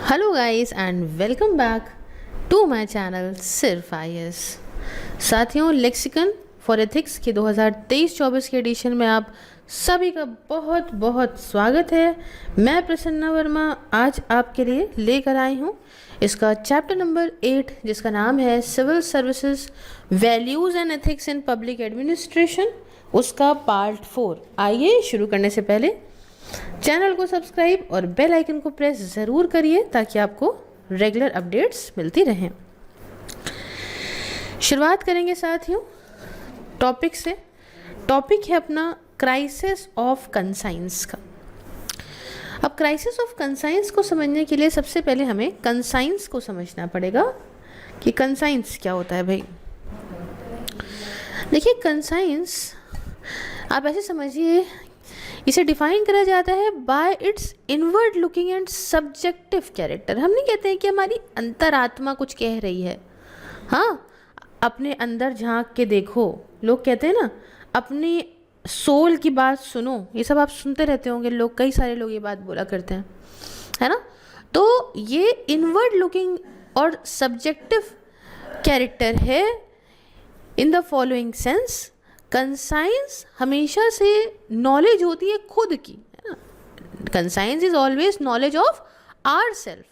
Hello guys and welcome back to my channel Sirf IAS. साथियों, lexicon for ethics के 2023-24 के addition में आप सभी का बहुत बहुत स्वागत है। मैं प्रसन्ना वर्मा आज आपके लिए लेकर आई हूँ इसका चैप्टर नंबर 8, जिसका नाम है civil services values and ethics in public administration, उसका पार्ट 4। आइए शुरू करने से पहले चैनल को सब्सक्राइब और बेल आइकन को प्रेस ज़रूर करिए ताकि आपको रेगुलर अपडेट्स मिलती रहें। शुरुआत करेंगे साथियों टॉपिक से। टॉपिक है अपना क्राइसिस ऑफ कंसाइंस का। अब क्राइसिस ऑफ कंसाइंस को समझने के लिए सबसे पहले हमें कंसाइंस को समझना पड़ेगा कि कंसाइंस क्या होता है। भाई देखिए, कंसाइंस आप ऐसे समझिए, इसे डिफाइन करा जाता है bye it's inward looking and subjective character. हम नहीं कहते हैं कि हमारी अंतरात्मा कुछ कह रही है, हाँ, अपने अंदर झांक के देखो। लोग कहते हैं ना, अपनी सोल की बात सुनो। ये सब आप सुनते रहते होंगे, लोग, कई सारे लोग ये बात बोला करते हैं, है ना। तो ये इनवर्ड लुकिंग और सब्जेक्टिव कैरेक्टर है in the following sense. Conscience हमेशा से नॉलेज होती है खुद की, है ना। Conscience is always knowledge of our self,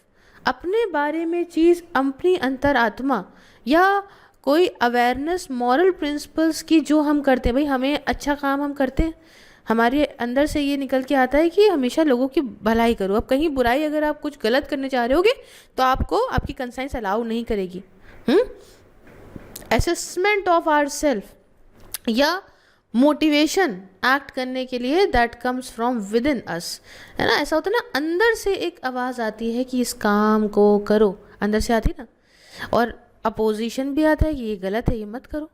अपने बारे में चीज़, अपनी अंतरात्मा या कोई अवेयरनेस, मॉरल प्रिंसिपल्स की जो हम करते हैं। भाई हमें अच्छा काम हम करते हैं, हमारे अंदर से ये निकल के आता है कि हमेशा लोगों की भलाई करो। अब कहीं बुराई, अगर आप कुछ गलत करने जा रहे होगे तो आपको आपकी कंसाइंस अलाउ नहीं करेगी। असेसमेंट ऑफ आवर सेल्फ या मोटिवेशन एक्ट करने के लिए that comes from within us, है ना। ऐसा होता है ना, अंदर से एक आवाज़ आती है कि इस काम को करो, अंदर से आती है ना, और अपोजिशन भी आता है कि ये गलत है, ये मत करो।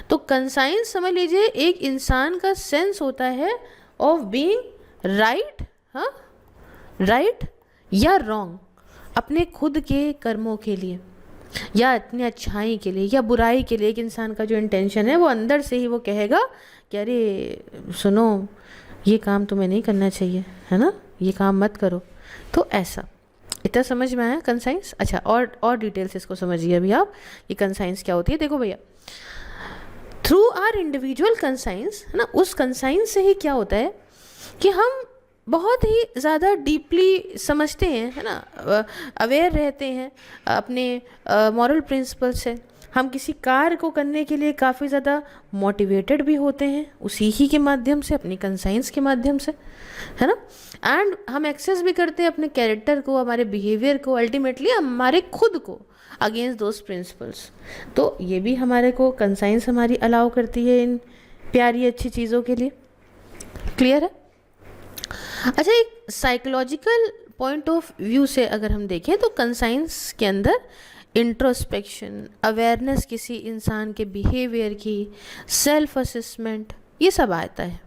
तो कंसाइंस समझ लीजिए एक इंसान का सेंस होता है ऑफ बीइंग राइट, हाँ, राइट या रॉन्ग, अपने खुद के कर्मों के लिए या अपनी अच्छाई के लिए या बुराई के लिए। एक इंसान का जो इंटेंशन है वो अंदर से ही वो कहेगा कि अरे सुनो, ये काम तुम्हें नहीं करना चाहिए, है ना, ये काम मत करो। तो ऐसा, इतना समझ में आया कंसाइंस। अच्छा, और डिटेल्स इसको समझिए अभी आप, ये कंसाइंस क्या होती है। देखो भैया, थ्रू आर इंडिविजुअल कंसाइंस, है ना, उस कंसाइंस से ही क्या होता है कि हम बहुत ही ज़्यादा डीपली समझते हैं, है ना, अवेयर रहते हैं अपने मॉरल प्रिंसिपल से। हम किसी कार्य को करने के लिए काफ़ी ज़्यादा मोटिवेटेड भी होते हैं उसी ही के माध्यम से, अपनी कंसाइंस के माध्यम से, है ना। एंड हम एक्सेस भी करते हैं अपने कैरेक्टर को, हमारे बिहेवियर को, अल्टीमेटली हमारे खुद को अगेंस्ट दोज प्रिंसिपल्स। तो ये भी हमारे को कंसाइंस हमारी अलाउ करती है इन प्यारी अच्छी चीज़ों के लिए। क्लियर है। अच्छा, एक साइकोलॉजिकल पॉइंट ऑफ व्यू से अगर हम देखें तो कंसाइंस के अंदर इंट्रोस्पेक्शन, अवेयरनेस किसी इंसान के बिहेवियर की, सेल्फ असेसमेंट, ये सब आता है।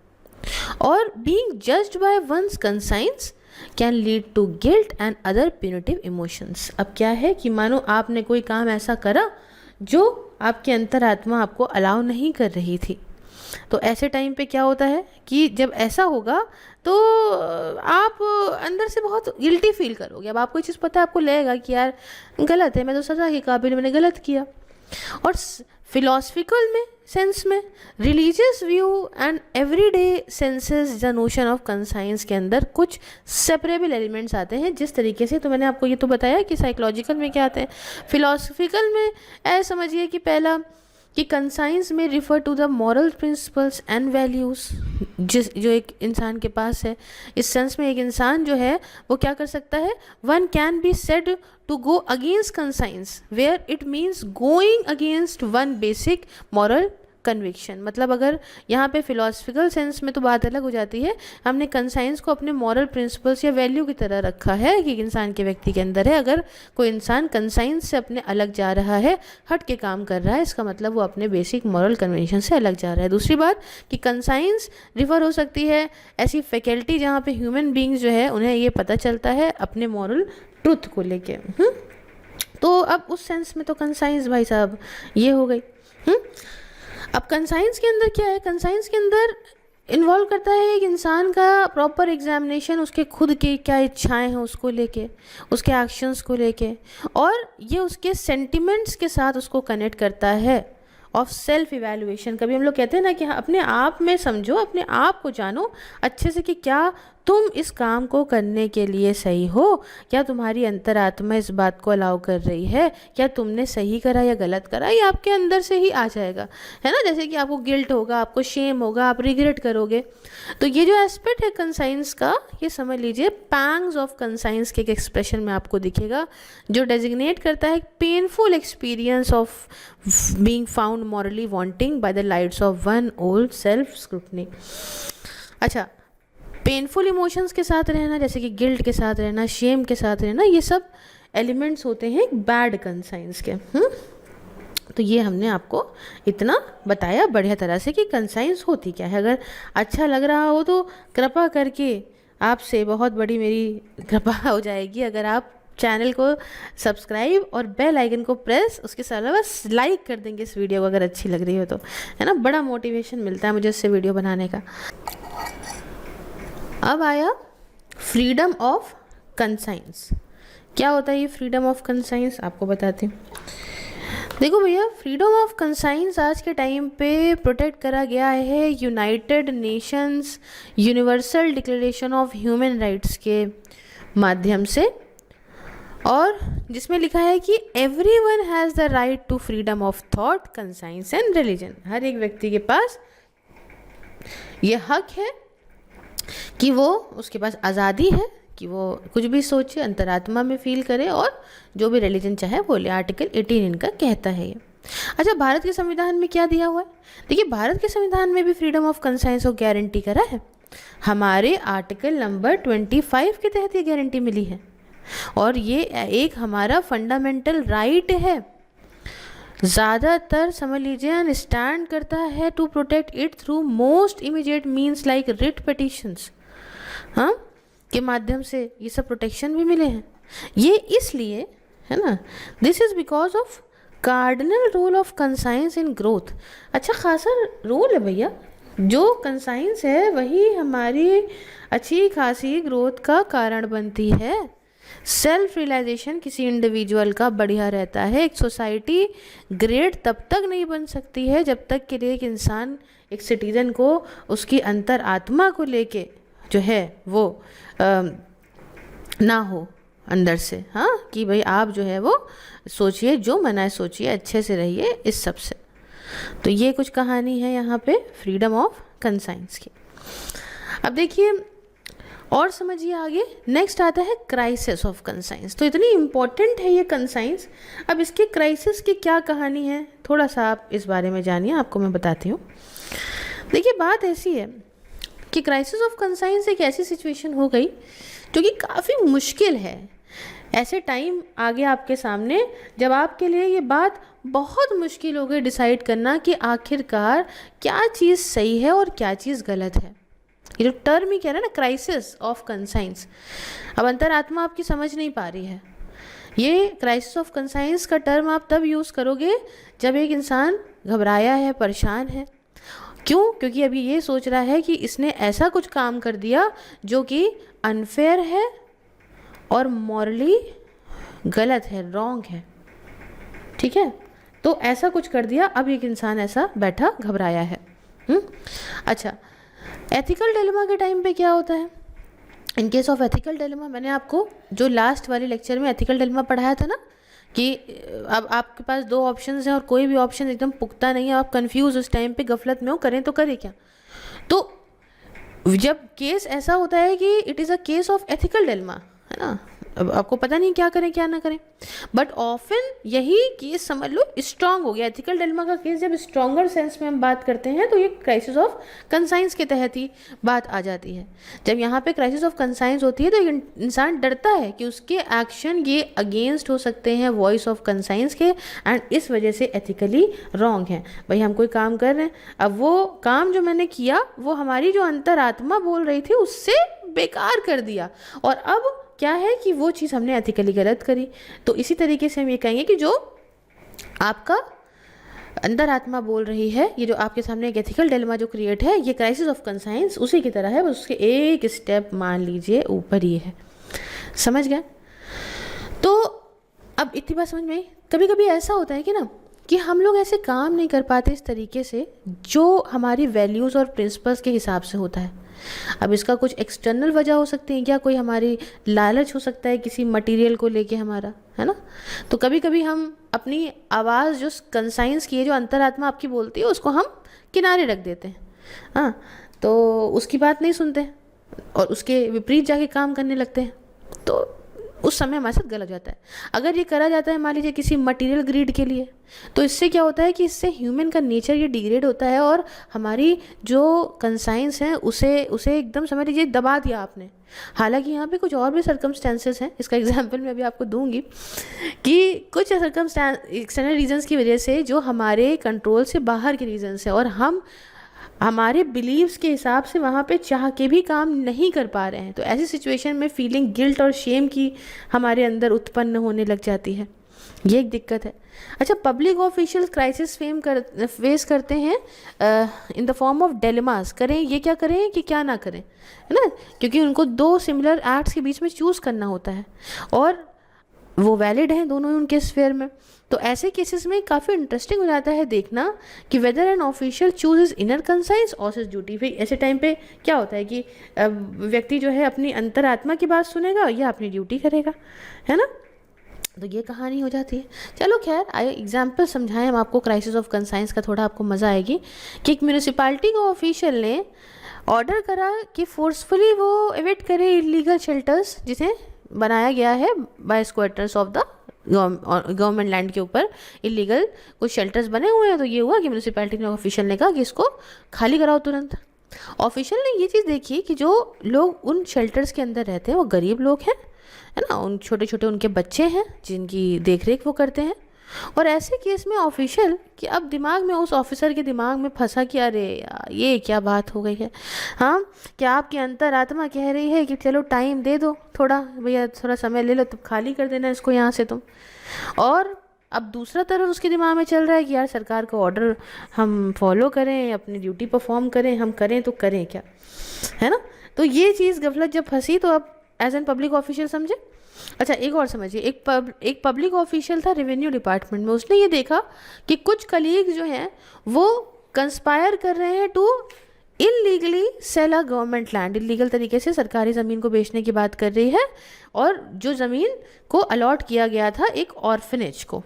और being judged by one's conscience can lead to guilt and other punitive emotions. अब क्या है कि मानो आपने कोई काम ऐसा करा जो आपकी अंतरात्मा आपको अलाउ नहीं कर रही थी, तो ऐसे टाइम पे क्या होता है कि जब ऐसा होगा तो आप अंदर से बहुत गिल्टी फील करोगे। अब आपको ये चीज़ पता है, आपको लगेगा कि यार गलत है, मैं तो सज़ा के काबिल, मैंने गलत किया। और फिलोसफिकल में सेंस में, religious view and everyday senses, the notion of conscience के अंदर कुछ सेपरेबल एलिमेंट्स आते हैं। जिस तरीके से, तो मैंने आपको ये तो बताया कि साइकोलॉजिकल में क्या आते हैं। फिलोसफिकल में ऐसे समझिए कि पहला कि कंसाइंस में refer to the moral principles and values जो एक इंसान के पास है। इस सेंस में एक इंसान जो है वो क्या कर सकता है, one can be said to go against conscience where it means going against one basic moral conviction. मतलब अगर यहाँ पे फिलोसफिकल सेंस में तो बात अलग हो जाती है, हमने कंसाइंस को अपने मॉरल प्रिंसिपल्स या वैल्यू की तरह रखा है कि इंसान के व्यक्ति के अंदर है। अगर कोई इंसान कंसाइंस से अपने अलग जा रहा है, हट के काम कर रहा है, इसका मतलब वो अपने बेसिक मॉरल कन्वेंशन से अलग जा रहा है। दूसरी बात कि कंसाइंस रिफ़र हो सकती है ऐसी फैकल्टी जहाँ पे ह्यूमन बींग्स जो है उन्हें ये पता चलता है अपने मॉरल ट्रुथ को लेके। तो अब उस सेंस में तो कंसाइंस भाई साहब ये हो गई। अब कंसाइंस के अंदर क्या है, कंसाइंस के अंदर इन्वॉल्व करता है एक इंसान का प्रॉपर एग्जामिनेशन, उसके खुद की क्या इच्छाएं हैं उसको लेके, उसके एक्शंस को लेके, और ये उसके सेंटिमेंट्स के साथ उसको कनेक्ट करता है। ऑफ सेल्फ इवैल्यूएशन, कभी हम लोग कहते हैं ना कि हाँ, अपने आप में समझो, अपने आप को जानो अच्छे से कि क्या तुम इस काम को करने के लिए सही हो, क्या तुम्हारी अंतरात्मा इस बात को अलाउ कर रही है, क्या तुमने सही करा या गलत करा, ये आपके अंदर से ही आ जाएगा, है ना। जैसे कि आपको गिल्ट होगा, आपको शेम होगा, आप रिग्रेट करोगे। तो ये जो एस्पेक्ट है कंसाइंस का, ये समझ लीजिए पैंग्स ऑफ कंसाइंस के एक एक्सप्रेशन में आपको दिखेगा, जो डेजिग्नेट करता है painful experience of being found morally wanting by the lights off one old self scrutiny. अच्छा, पेनफुल इमोशंस के साथ रहना, जैसे कि गिल्ट के साथ रहना, शेम के साथ रहना, ये सब एलिमेंट्स होते हैं बैड कंसाइंस के। तो ये हमने आपको इतना बताया बढ़िया तरह से कि कंसाइंस होती क्या है। अगर अच्छा लग रहा हो तो कृपा करके आपसे बहुत बड़ी मेरी कृपा हो जाएगी अगर आप चैनल को सब्सक्राइब और बेल आइकन को प्रेस, उसके साथ बस लाइक कर देंगे इस वीडियो को अगर अच्छी लग रही हो तो, है ना। बड़ा मोटिवेशन मिलता है मुझे इससे वीडियो बनाने का। अब आया फ्रीडम ऑफ कंसाइंस। क्या होता है ये फ्रीडम ऑफ कंसाइंस, आपको बताती हूँ। देखो भैया, फ्रीडम ऑफ कंसाइंस आज के टाइम पे प्रोटेक्ट करा गया है United Nations Universal Declaration of Human Rights के माध्यम से, और जिसमें लिखा है कि everyone has the right to freedom of thought, conscience and religion. हर एक व्यक्ति के पास ये हक है कि वो, उसके पास आज़ादी है कि वो कुछ भी सोचे, अंतरात्मा में फील करे और जो भी रिलीजन चाहे बोले। आर्टिकल 18 इनका कहता है ये। अच्छा, भारत के संविधान में क्या दिया हुआ है? देखिए, भारत के संविधान में भी फ्रीडम ऑफ कंसाइंस को गारंटी करा है। हमारे आर्टिकल नंबर 25 के तहत ये गारंटी मिली है, और ये एक हमारा फंडामेंटल राइट है। ज़्यादातर समझ लीजिए स्टैंड करता है to protect it through most immediate means like writ petitions, हाँ, के माध्यम से ये सब प्रोटेक्शन भी मिले हैं। ये इसलिए है ना, this is because of cardinal role of conscience in growth. अच्छा खासा रोल है भैया, जो कंसाइंस है वही हमारी अच्छी खासी ग्रोथ का कारण बनती है। सेल्फ रियलाइजेशन किसी इंडिविजुअल का बढ़िया रहता है। एक सोसाइटी ग्रेट तब तक नहीं बन सकती है जब तक के लिए एक इंसान, एक सिटीजन को उसकी अंतर आत्मा को लेके जो है वो ना हो अंदर से, हाँ, कि भाई आप जो है वो सोचिए, जो मना है सोचिए, अच्छे से रहिए, इस सब से। तो ये कुछ कहानी है यहाँ पे फ्रीडम ऑफ कंसाइंस की। अब देखिए और समझिए आगे, नेक्स्ट आता है क्राइसिस ऑफ कंसाइंस। तो इतनी इम्पोर्टेंट है ये कंसाइंस। अब इसके क्राइसिस की क्या कहानी है, थोड़ा सा आप इस बारे में जानिए, आपको मैं बताती हूँ। देखिए, बात ऐसी है कि क्राइसिस ऑफ कंसाइंस एक ऐसी सिचुएशन हो गई जो कि काफ़ी मुश्किल है। ऐसे टाइम आ गया आपके सामने जब आपके लिए ये बात बहुत मुश्किल हो गई डिसाइड करना कि आखिरकार क्या चीज़ सही है और क्या चीज़ गलत है। ये जो टर्म ही कह रहा है ना, क्राइसिस ऑफ कंसाइंस, अब अंतरात्मा आपकी समझ नहीं पा रही है। ये क्राइसिस ऑफ कंसाइंस का टर्म आप तब यूज़ करोगे जब एक इंसान घबराया है, परेशान है। क्यों? क्योंकि अभी ये सोच रहा है कि इसने ऐसा कुछ काम कर दिया जो कि अनफेयर है और मॉरली गलत है, रॉन्ग है, ठीक है। तो ऐसा कुछ कर दिया, अब एक इंसान ऐसा बैठा घबराया है। अच्छा, एथिकल डिलेमा के टाइम पे क्या होता है? In case of ethical dilemma, मैंने आपको जो लास्ट वाले लेक्चर में एथिकल डिलेमा पढ़ाया था ना, कि अब आपके पास दो ऑप्शंस हैं और कोई भी ऑप्शन एकदम पुख्ता नहीं है, आप कंफ्यूज उस टाइम पे गफलत में हो, करें तो करें क्या। तो जब केस ऐसा होता है कि it is a case of ethical dilemma, है ना, अब आपको पता नहीं क्या करें क्या ना करें, बट ऑफन यही केस समझ लो स्ट्रांग हो गया। एथिकल डिलेमा का केस जब स्ट्रॉन्गर सेंस में हम बात करते हैं तो ये क्राइसिस ऑफ कंसाइंस के तहत ही बात आ जाती है। जब यहाँ पे क्राइसिस ऑफ कंसाइंस होती है तो इंसान डरता है कि उसके एक्शन ये अगेंस्ट हो सकते हैं वॉइस ऑफ कंसाइंस के, एंड इस वजह से एथिकली रॉन्ग है। भाई हम कोई काम कर रहे हैं, अब वो काम जो मैंने किया वो हमारी जो अंतरात्मा बोल रही थी उससे बेकार कर दिया, और अब क्या है कि वो चीज़ हमने एथिकली गलत करी। तो इसी तरीके से हम ये कहेंगे कि जो आपका अंतरात्मा बोल रही है, ये जो आपके सामने एक एथिकल डिलेमा जो क्रिएट है, ये क्राइसिस ऑफ कंसाइंस उसी की तरह है, बस उसके एक स्टेप मान लीजिए ऊपर ही है। समझ गए? तो अब इतनी बात समझ में आई। कभी कभी ऐसा होता है कि ना कि हम लोग ऐसे काम नहीं कर पाते इस तरीके से जो हमारी वैल्यूज़ और प्रिंसिपल्स के हिसाब से होता है। अब इसका कुछ एक्सटर्नल वजह हो सकती है क्या, कोई हमारी लालच हो सकता है किसी मटेरियल को लेके हमारा, है ना। तो कभी कभी हम अपनी आवाज़ जो कंसाइंस की है, जो अंतरात्मा आपकी बोलती है, उसको हम किनारे रख देते हैं। हाँ, तो उसकी बात नहीं सुनते और उसके विपरीत जाके काम करने लगते हैं, तो उस समय हमारे साथ गलत हो जाता है। अगर ये करा जाता है मान लीजिए किसी मटेरियल ग्रीड के लिए, तो इससे क्या होता है कि इससे ह्यूमन का नेचर ये डिग्रेड होता है और हमारी जो कंसाइंस है उसे एकदम समझ लीजिए दबा दिया आपने। हालांकि यहाँ पे कुछ और भी सर्कमस्टेंसेस हैं, इसका एग्जांपल मैं अभी आपको दूंगी कि कुछ एक्सटर्नल रीजंस की वजह से जो हमारे कंट्रोल से बाहर के रीजंस हैं और हम हमारे बिलीव्स के हिसाब से वहाँ पे चाह के भी काम नहीं कर पा रहे हैं, तो ऐसी सिचुएशन में फीलिंग गिल्ट और शेम की हमारे अंदर उत्पन्न होने लग जाती है। ये एक दिक्कत है। अच्छा, पब्लिक ऑफिशियल क्राइसिस फेस करते हैं in the form of dilemmas. करें ये क्या करें कि क्या ना करें, है ना, क्योंकि उनको दो सिमिलर एक्ट्स के बीच में चूज़ करना होता है और वो वैलिड हैं दोनों ही उनके स्फेयर में। तो ऐसे केसेस में काफ़ी इंटरेस्टिंग हो जाता है देखना कि whether an official choose is inner conscience और हिज ड्यूटी। फिर ऐसे टाइम पे क्या होता है कि व्यक्ति जो है अपनी अंतरात्मा की बात सुनेगा या अपनी ड्यूटी करेगा, है ना। तो ये कहानी हो जाती है। चलो खैर, आइए एग्जाम्पल समझाएं हम आपको क्राइसिस ऑफ कंसाइंस का, थोड़ा आपको मज़ा आएगी। कि एक म्यूनिसिपैलिटी का ऑफिशियल ने ऑर्डर करा कि फोर्सफुली वो एविक्ट करे इलीगल शेल्टर्स जिसे बनाया गया है by squatters of the government land के ऊपर इलीगल कुछ शेल्टर्स बने हुए हैं। तो ये हुआ कि म्यूनिसिपैलिटी ने ऑफिशियल ने कहा कि इसको खाली कराओ तुरंत। ऑफिशियल ने ये चीज़ देखी कि जो लोग उन शेल्टर्स के अंदर रहते हैं वो गरीब लोग हैं, है ना, उन छोटे छोटे उनके बच्चे हैं जिनकी देख रेख वो करते हैं। और ऐसे केस में ऑफिशियल कि अब दिमाग में उस ऑफिसर के दिमाग में फंसा कि अरे यार ये क्या बात हो गई है। हाँ, क्या आपकी अंतरात्मा कह रही है कि चलो टाइम दे दो थोड़ा, भैया थोड़ा समय ले लो, तब खाली कर देना इसको यहाँ से तुम। और अब दूसरा तरफ उसके दिमाग में चल रहा है कि यार सरकार का ऑर्डर हम फॉलो करें, अपनी ड्यूटी परफॉर्म करें, हम करें तो करें क्या, है ना। तो ये चीज़ गफलत जब फंसी तो अब एज एन पब्लिक ऑफिशियल समझे। अच्छा, एक और समझिए, एक पब्लिक ऑफिशियल था रेवेन्यू डिपार्टमेंट में। उसने ये देखा कि कुछ कलीग जो हैं वो कंस्पायर कर रहे हैं to illegally sell a government land. Illegal तरीके से सरकारी ज़मीन को बेचने की बात कर रही है और जो ज़मीन को अलॉट किया गया था एक ऑर्फनेज को।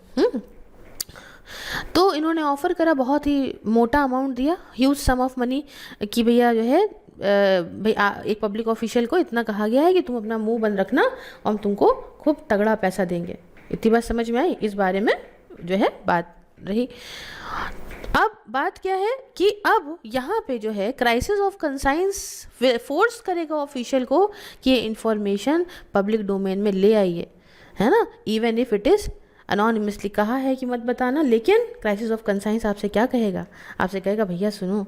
तो इन्होंने ऑफ़र करा, बहुत ही मोटा अमाउंट दिया, ह्यूज सम ऑफ मनी, कि भैया जो है भाई एक पब्लिक ऑफिशियल को इतना कहा गया है कि तुम अपना मुंह बंद रखना और हम तुमको खूब तगड़ा पैसा देंगे। इतनी बात समझ में आई, इस बारे में जो है बात रही। अब बात क्या है कि अब यहाँ पे जो है क्राइसिस ऑफ कंसाइंस फोर्स करेगा ऑफिशियल को कि ये इंफॉर्मेशन पब्लिक डोमेन में ले आइए, है ना, even if it is anonymously. कहा है कि मत बताना, लेकिन क्राइसिस ऑफ कंसाइंस आपसे क्या कहेगा, आपसे कहेगा भैया सुनो,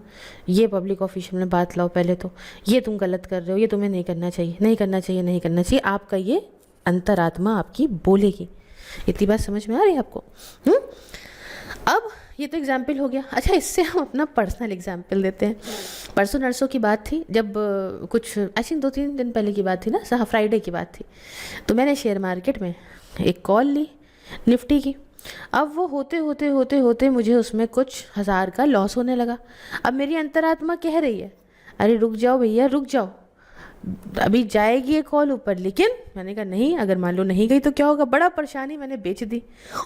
ये पब्लिक ऑफिशियल में बात लाओ पहले, तो ये तुम गलत कर रहे हो, ये तुम्हें नहीं करना चाहिए, नहीं करना चाहिए, नहीं करना चाहिए, आपका ये अंतरात्मा आपकी बोलेगी। इतनी बात समझ में आ रही है आपको? अब ये तो एग्जाम्पल हो गया। अच्छा, इससे हम अपना पर्सनल एग्जाम्पल देते हैं। परसों नरसों की बात थी, जब कुछ आई थिंक 2-3 दिन पहले की बात थी ना, फ्राइडे की बात थी। तो मैंने शेयर मार्केट में एक कॉल ली निफ्टी की। अब वो होते होते होते होते मुझे उसमें कुछ हज़ार का लॉस होने लगा। अब मेरी अंतरात्मा कह रही है अरे रुक जाओ भैया, रुक जाओ, अभी जाएगी ये कॉल ऊपर। लेकिन मैंने कहा नहीं, अगर मान लो नहीं गई तो क्या होगा, बड़ा परेशानी, मैंने बेच दी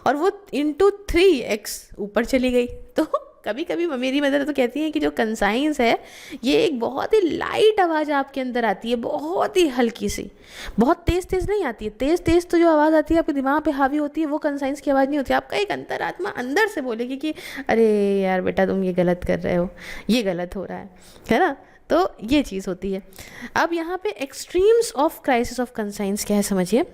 और वो into 3x ऊपर चली गई। तो कभी कभी मेरी मदर तो कहती है कि जो कंसाइंस है ये एक बहुत ही लाइट आवाज़ आपके अंदर आती है, बहुत ही हल्की सी, बहुत तेज़ तेज़ नहीं आती है। तेज़ तेज़ तो जो आवाज़ आती है आपके दिमाग पे हावी होती है, वो कंसाइंस की आवाज़ नहीं होती। आपका एक अंतरात्मा अंदर से बोलेगी कि अरे यार बेटा तुम ये गलत कर रहे हो, ये गलत हो रहा है ना। तो ये चीज़ होती है। अब यहाँ पे extremes of crisis of conscience क्या है समझिए।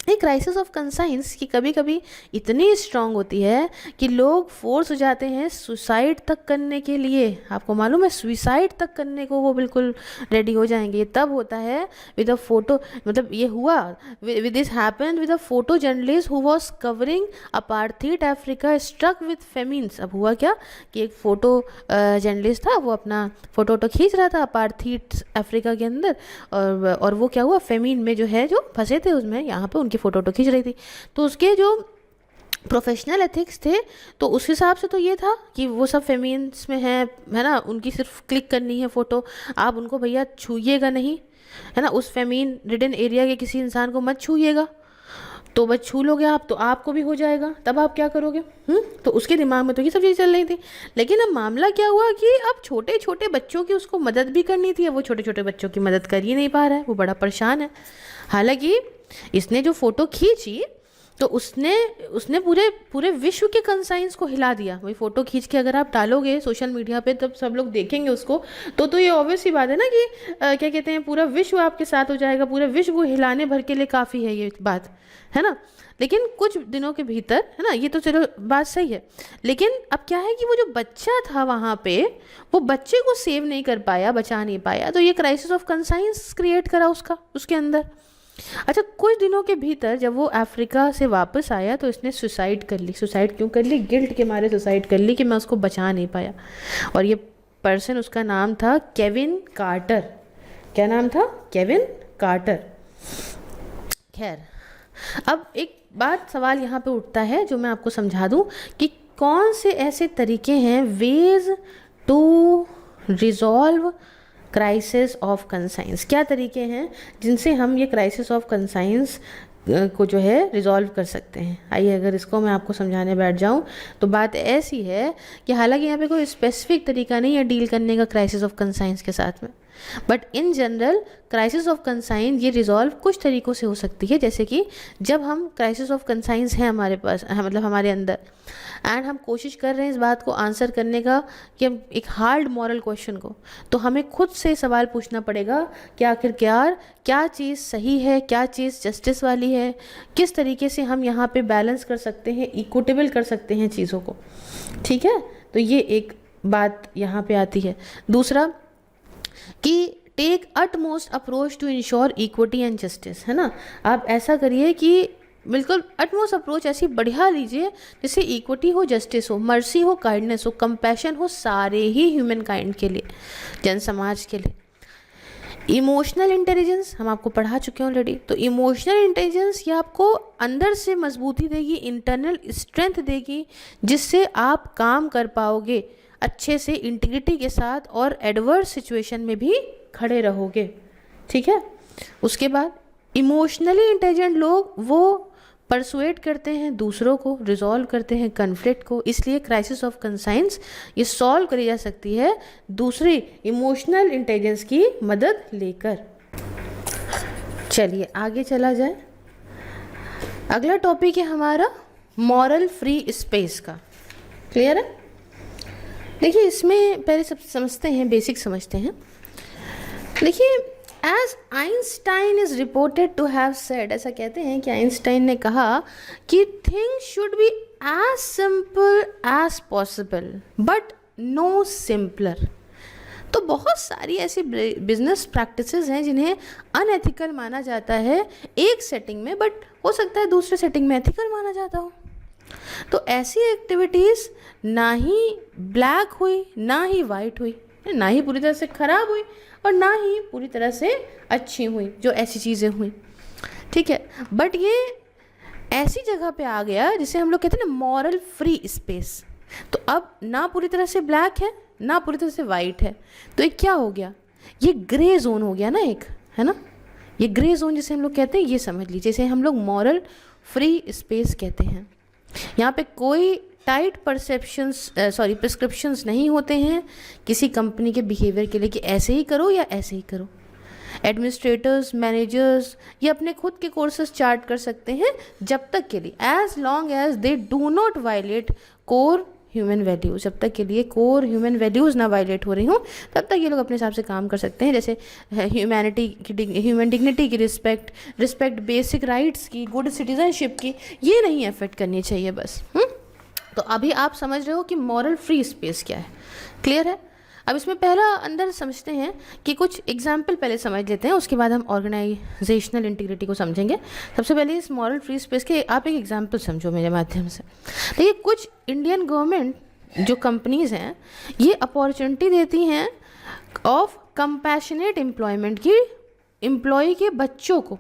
ये क्राइसिस ऑफ कंसाइंस की कभी कभी इतनी स्ट्रांग होती है कि लोग फोर्स हो जाते हैं सुसाइड तक करने के लिए। आपको मालूम है, सुसाइड तक करने को वो बिल्कुल रेडी हो जाएंगे। ये तब होता है विद अ फोटो, मतलब ये हुआ with this happened with a photo journalist who was covering apartheid Africa struck with famines. अब हुआ क्या कि एक फ़ोटो जर्नलिस्ट था, वो अपना फ़ोटो खींच रहा था अपार्थीड अफ्रीका के अंदर, और वो क्या हुआ, फेमिन में जो है जो फंसे थे उसमें, यहाँ पे उनकी फ़ोटो खींच रही थी। तो उसके जो प्रोफेशनल एथिक्स थे, तो उस हिसाब से तो ये था कि वो सब फेमिन्स में है ना, उनकी सिर्फ क्लिक करनी है फ़ोटो, आप उनको भैया छूइएगा नहीं, है ना, उस फेमिन रिडन एरिया के किसी इंसान को मत छूइएगा। तो बस छू लोगे आप तो आपको भी हो जाएगा, तब आप क्या करोगे? तो उसके दिमाग में तो ये सब चीज़ चल रही थी। लेकिन अब मामला क्या हुआ कि अब छोटे छोटे बच्चों की उसको मदद भी करनी थी। अब वो छोटे छोटे बच्चों की मदद कर ही नहीं पा रहा है, वो बड़ा परेशान है। हालांकि इसने जो फ़ोटो खींची तो उसने पूरे पूरे विश्व के कंसाइंस को हिला दिया। वही फ़ोटो खींच के अगर आप डालोगे सोशल मीडिया पे तब सब लोग देखेंगे उसको, तो ये ऑब्वियस सी बात है ना कि क्या कहते हैं, पूरा विश्व आपके साथ हो जाएगा, पूरे विश्व को हिलाने भर के लिए काफ़ी है ये बात, है ना। लेकिन कुछ दिनों के भीतर, है ना, ये तो चलो बात सही है, लेकिन अब क्या है कि वो जो बच्चा था वहाँ पे, वो बच्चे को सेव नहीं कर पाया, बचा नहीं पाया, तो ये क्राइसिस ऑफ कंसाइंस क्रिएट करा उसके अंदर। अच्छा, कुछ दिनों के भीतर जब वो अफ्रीका से वापस आया तो इसने सुसाइड कर ली। सुसाइड क्यों कर ली? गिल्ट के मारे सुसाइड कर ली कि मैं उसको बचा नहीं पाया। और ये पर्सन, उसका नाम था केविन कार्टर। क्या नाम था? Kevin Carter. खैर, अब एक बात सवाल यहाँ पे उठता है जो मैं आपको समझा दूँ कि कौन से ऐसे तरीके हैं, ways to resolve crisis of conscience. क्या तरीके हैं जिनसे हम ये क्राइसिस ऑफ कंसाइंस को जो है रिजॉल्व कर सकते हैं? आइए, अगर इसको मैं आपको समझाने बैठ जाऊं तो बात ऐसी है कि हालांकि यहाँ पे कोई स्पेसिफिक तरीका नहीं है डील करने का क्राइसिस ऑफ कंसाइंस के साथ में, but in general crisis of conscience ये रिजॉल्व कुछ तरीक़ों से हो सकती है। जैसे कि जब हम क्राइसिस ऑफ कंसाइंस है हमारे पास, मतलब हमारे अंदर, एंड हम कोशिश कर रहे हैं इस बात को आंसर करने का कि हम एक हार्ड मॉरल क्वेश्चन को, तो हमें खुद से सवाल पूछना पड़ेगा कि आखिरकार क्या चीज़ सही है, क्या चीज़ जस्टिस वाली है, किस तरीके से हम यहाँ पे बैलेंस कर सकते हैं, इक्विटेबल कर सकते हैं चीज़ों को। ठीक है, तो ये एक बात यहाँ पे आती है। दूसरा कि take utmost approach to ensure equity and justice, है ना। आप ऐसा करिए कि बिल्कुल अटमोस्ट अप्रोच ऐसी बढ़िया लीजिए जिससे इक्विटी हो, जस्टिस हो, मर्सी हो, काइंडनेस हो, कंपैशन हो सारे ही ह्यूमन काइंड के लिए, जन समाज के लिए। इमोशनल इंटेलिजेंस हम आपको पढ़ा चुके हैं ऑलरेडी, तो इमोशनल इंटेलिजेंस ये आपको अंदर से मजबूती देगी, इंटरनल स्ट्रेंथ देगी, जिससे आप काम कर पाओगे अच्छे से, इंटीग्रिटी के साथ, और एडवर्स सिचुएशन में भी खड़े रहोगे। ठीक है। उसके बाद इमोशनली इंटेलिजेंट लोग वो परसुएट करते हैं दूसरों को, रिजॉल्व करते हैं कन्फ्लिक्ट को, इसलिए क्राइसिस ऑफ कंसाइंस ये सॉल्व करी जा सकती है दूसरी इमोशनल इंटेलिजेंस की मदद लेकर। चलिए आगे चला जाए। अगला टॉपिक है हमारा मॉरल फ्री स्पेस का। क्लियर है? देखिए, इसमें पहले सब समझते हैं, बेसिक समझते हैं। देखिए, as Einstein is reported to have said, ऐसा कहते हैं कि आइंस्टाइन ने कहा कि things should be as simple as possible but no simpler. तो बहुत सारी ऐसी बिजनेस प्रैक्टिसेस हैं जिन्हें अनएथिकल माना जाता है एक सेटिंग में, बट हो सकता है दूसरे सेटिंग में एथिकल माना जाता हो। तो ऐसी एक्टिविटीज़ ना ही ब्लैक हुई, ना ही वाइट हुई, ना ही पूरी तरह से ख़राब हुई और ना ही पूरी तरह से अच्छी हुई, जो ऐसी चीज़ें हुई। ठीक है, बट ये ऐसी जगह पे आ गया जिसे हम लोग कहते हैं ना मॉरल फ्री स्पेस। तो अब ना पूरी तरह से ब्लैक है, ना पूरी तरह से वाइट है, तो एक क्या हो गया, ये ग्रे जोन हो गया ना एक, है ना। ये ग्रे जोन जिसे हम लोग कहते हैं, ये समझ लीजिए, जैसे हम लोग मॉरल फ्री स्पेस कहते हैं। यहाँ पे कोई टाइट प्रिस्क्रिप्शंस नहीं होते हैं किसी कंपनी के बिहेवियर के लिए कि ऐसे ही करो या ऐसे ही करो। एडमिनिस्ट्रेटर्स, मैनेजर्स ये अपने खुद के कोर्सेज चार्ट कर सकते हैं जब तक के लिए, as long as they do not violate core human values, जब तक के लिए कोर ह्यूमन वैल्यूज़ ना वायलेट हो रही हूँ तब तक ये लोग अपने हिसाब से काम कर सकते हैं। जैसे ह्यूमैनिटी की, ह्यूमन डिग्निटी की रिस्पेक्ट बेसिक राइट्स की, गुड सिटीजनशिप की, ये नहीं अफेक्ट करनी चाहिए बस। तो अभी आप समझ रहे हो कि मॉरल फ्री स्पेस क्या है, क्लियर है। अब इसमें पहला अंदर समझते हैं कि कुछ एग्जाम्पल पहले समझ लेते हैं, उसके बाद हम ऑर्गेनाइजेशनल इंटीग्रिटी को समझेंगे। सबसे पहले इस मॉरल फ्री स्पेस के आप एक एग्जाम्पल समझो मेरे माध्यम से। देखिए, कुछ इंडियन गवर्नमेंट जो कंपनीज़ हैं ये अपॉर्चुनिटी देती हैं ऑफ कंपैशनेट एम्प्लॉयमेंट की एम्प्लॉय के बच्चों को।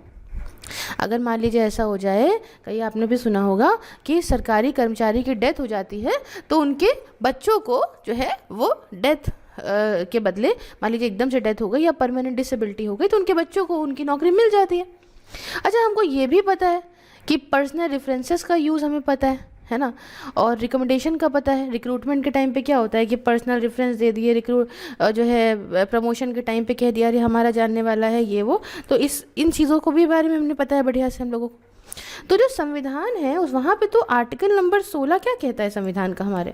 अगर मान लीजिए ऐसा हो जाए, कहीं आपने भी सुना होगा कि सरकारी कर्मचारी की डेथ हो जाती है तो उनके बच्चों को जो है वो डेथ के बदले, मान लीजिए एकदम से डेथ हो गई या परमानेंट डिसेबिलिटी हो गई, तो उनके बच्चों को उनकी नौकरी मिल जाती है। अच्छा, हमको ये भी पता है कि पर्सनल रेफरेंसेस का यूज़ हमें पता है ना, और रिकमेंडेशन का पता है। रिक्रूटमेंट के टाइम पे क्या होता है कि पर्सनल रेफरेंस दे दिए, जो है प्रमोशन के टाइम पे कह दिया अरे हमारा जानने वाला है ये वो, तो इन चीज़ों को भी बारे में हमने पता है बढ़िया से हम लोगों को। तो जो संविधान है उस वहाँ पे तो आर्टिकल नंबर 16 क्या कहता है संविधान का, हमारे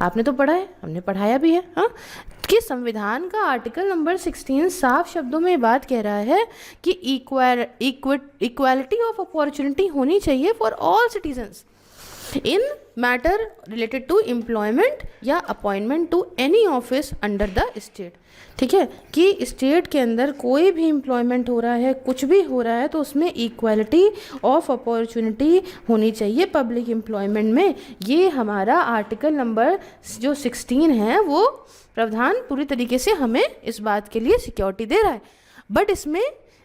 आपने तो पढ़ा है, हमने पढ़ाया भी है, हाँ, कि संविधान का आर्टिकल नंबर 16 साफ शब्दों में बात कह रहा है कि इक्वालिटी ऑफ अपॉर्चुनिटी होनी चाहिए for all citizens in matter related to employment या appointment to any office under the state. ठीक है, कि स्टेट के अंदर कोई भी एम्प्लॉयमेंट हो रहा है, कुछ भी हो रहा है, तो उसमें इक्वालिटी ऑफ अपॉर्चुनिटी होनी चाहिए पब्लिक एम्प्लॉयमेंट में। ये हमारा आर्टिकल नंबर जो 16 है वो प्रावधान पूरी तरीके से हमें इस बात के लिए सिक्योरिटी दे रहा है। बट इसमें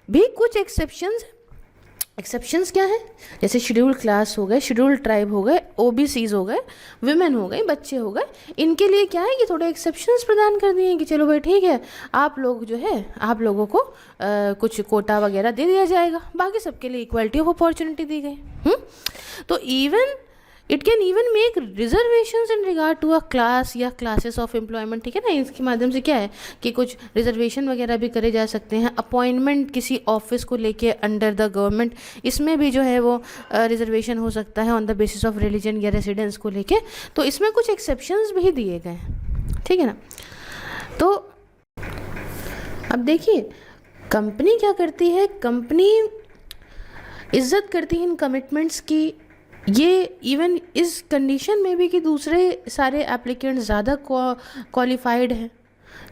भी कुछ एक्सेप्शंस क्या है, जैसे शेड्यूल्ड क्लास हो गए, शेड्यूल्ड ट्राइब हो गए, ओबीसीज हो गए, विमेन हो गई, बच्चे हो गए, इनके लिए क्या है कि थोड़े एक्सेप्शंस प्रदान कर दिए हैं कि चलो भाई ठीक है, आप लोग जो है आप लोगों को कुछ कोटा वगैरह दे दिया जाएगा, बाकी सबके लिए इक्वालिटी ऑफ अपॉर्चुनिटी दी गई। तो it can even make reservations in regard to a class या क्लासेस ऑफ एम्प्लॉयमेंट। ठीक है ना, इसके माध्यम से क्या है कि कुछ रिजर्वेशन वगैरह भी करे जा सकते हैं। अपॉइंटमेंट किसी ऑफिस को लेके अंडर द गवर्नमेंट, इसमें भी जो है वो रिजर्वेशन हो सकता है on the basis of religion या रेसिडेंस को लेके। तो इसमें कुछ एक्सेप्शंस भी दिए गए हैं, ठीक है ना। तो अब देखिए कंपनी क्या करती है, कंपनी इज्जत करती है इन कमिटमेंट्स की, ये इवन इस कंडीशन में भी कि दूसरे सारे एप्लीकेंट ज़्यादा क्वालिफाइड हैं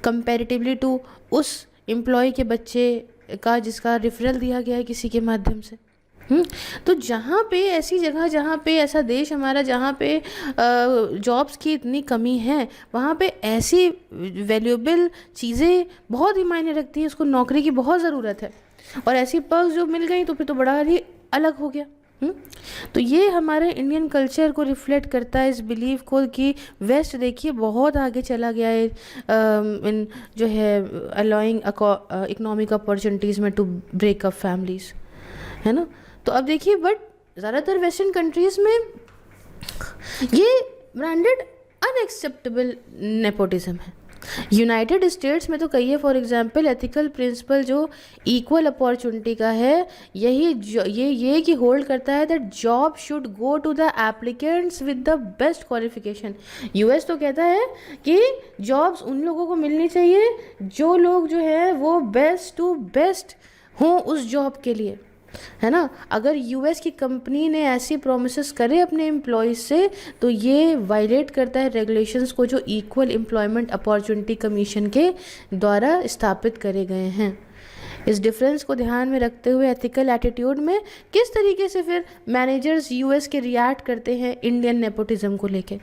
कंपैरेटिवली टू उस एम्प्लॉय के बच्चे का जिसका रेफरल दिया गया है किसी के माध्यम से। तो जहाँ पे ऐसी जगह, जहाँ पे ऐसा देश हमारा जहाँ पे जॉब्स की इतनी कमी है, वहाँ पे ऐसी वैल्यूएबल चीज़ें बहुत ही मायने रखती हैं, उसको नौकरी की बहुत ज़रूरत है, और ऐसी पर्क्स जो मिल गई तो फिर तो बड़ा ही अलग हो गया। तो ये हमारे इंडियन कल्चर को रिफ्लेक्ट करता है, इस बिलीव को कि वेस्ट देखिए बहुत आगे चला गया है इन जो है अलाउइंग इकोनॉमिक अपॉर्चुनिटीज़ में टू ब्रेक अप फैमिलीज़, है ना। तो अब देखिए बट ज़्यादातर वेस्टर्न कंट्रीज़ में ये ब्रांडेड अनएक्सेप्टेबल नेपोटिज्म है। यूनाइटेड स्टेट्स में तो कहिए फॉर एग्जांपल एथिकल प्रिंसिपल जो इक्वल अपॉर्चुनिटी का है, ये कि होल्ड करता है that job should go to the applicants with the best qualification. US तो कहता है कि जॉब्स उन लोगों को मिलनी चाहिए जो लोग जो है वो बेस्ट टू बेस्ट हों उस जॉब के लिए, है ना। अगर यूएस की कंपनी ने ऐसी प्रोमिसेस करे अपने एम्प्लॉयज़ से तो ये वायलेट करता है रेगुलेशंस को जो इक्वल एम्प्लॉयमेंट अपॉर्चुनिटी कमीशन के द्वारा स्थापित करे गए हैं। इस डिफरेंस को ध्यान में रखते हुए एथिकल एटीट्यूड में किस तरीके से फिर मैनेजर्स यूएस के रिएक्ट करते हैं इंडियन नेपोटिज्म को लेके,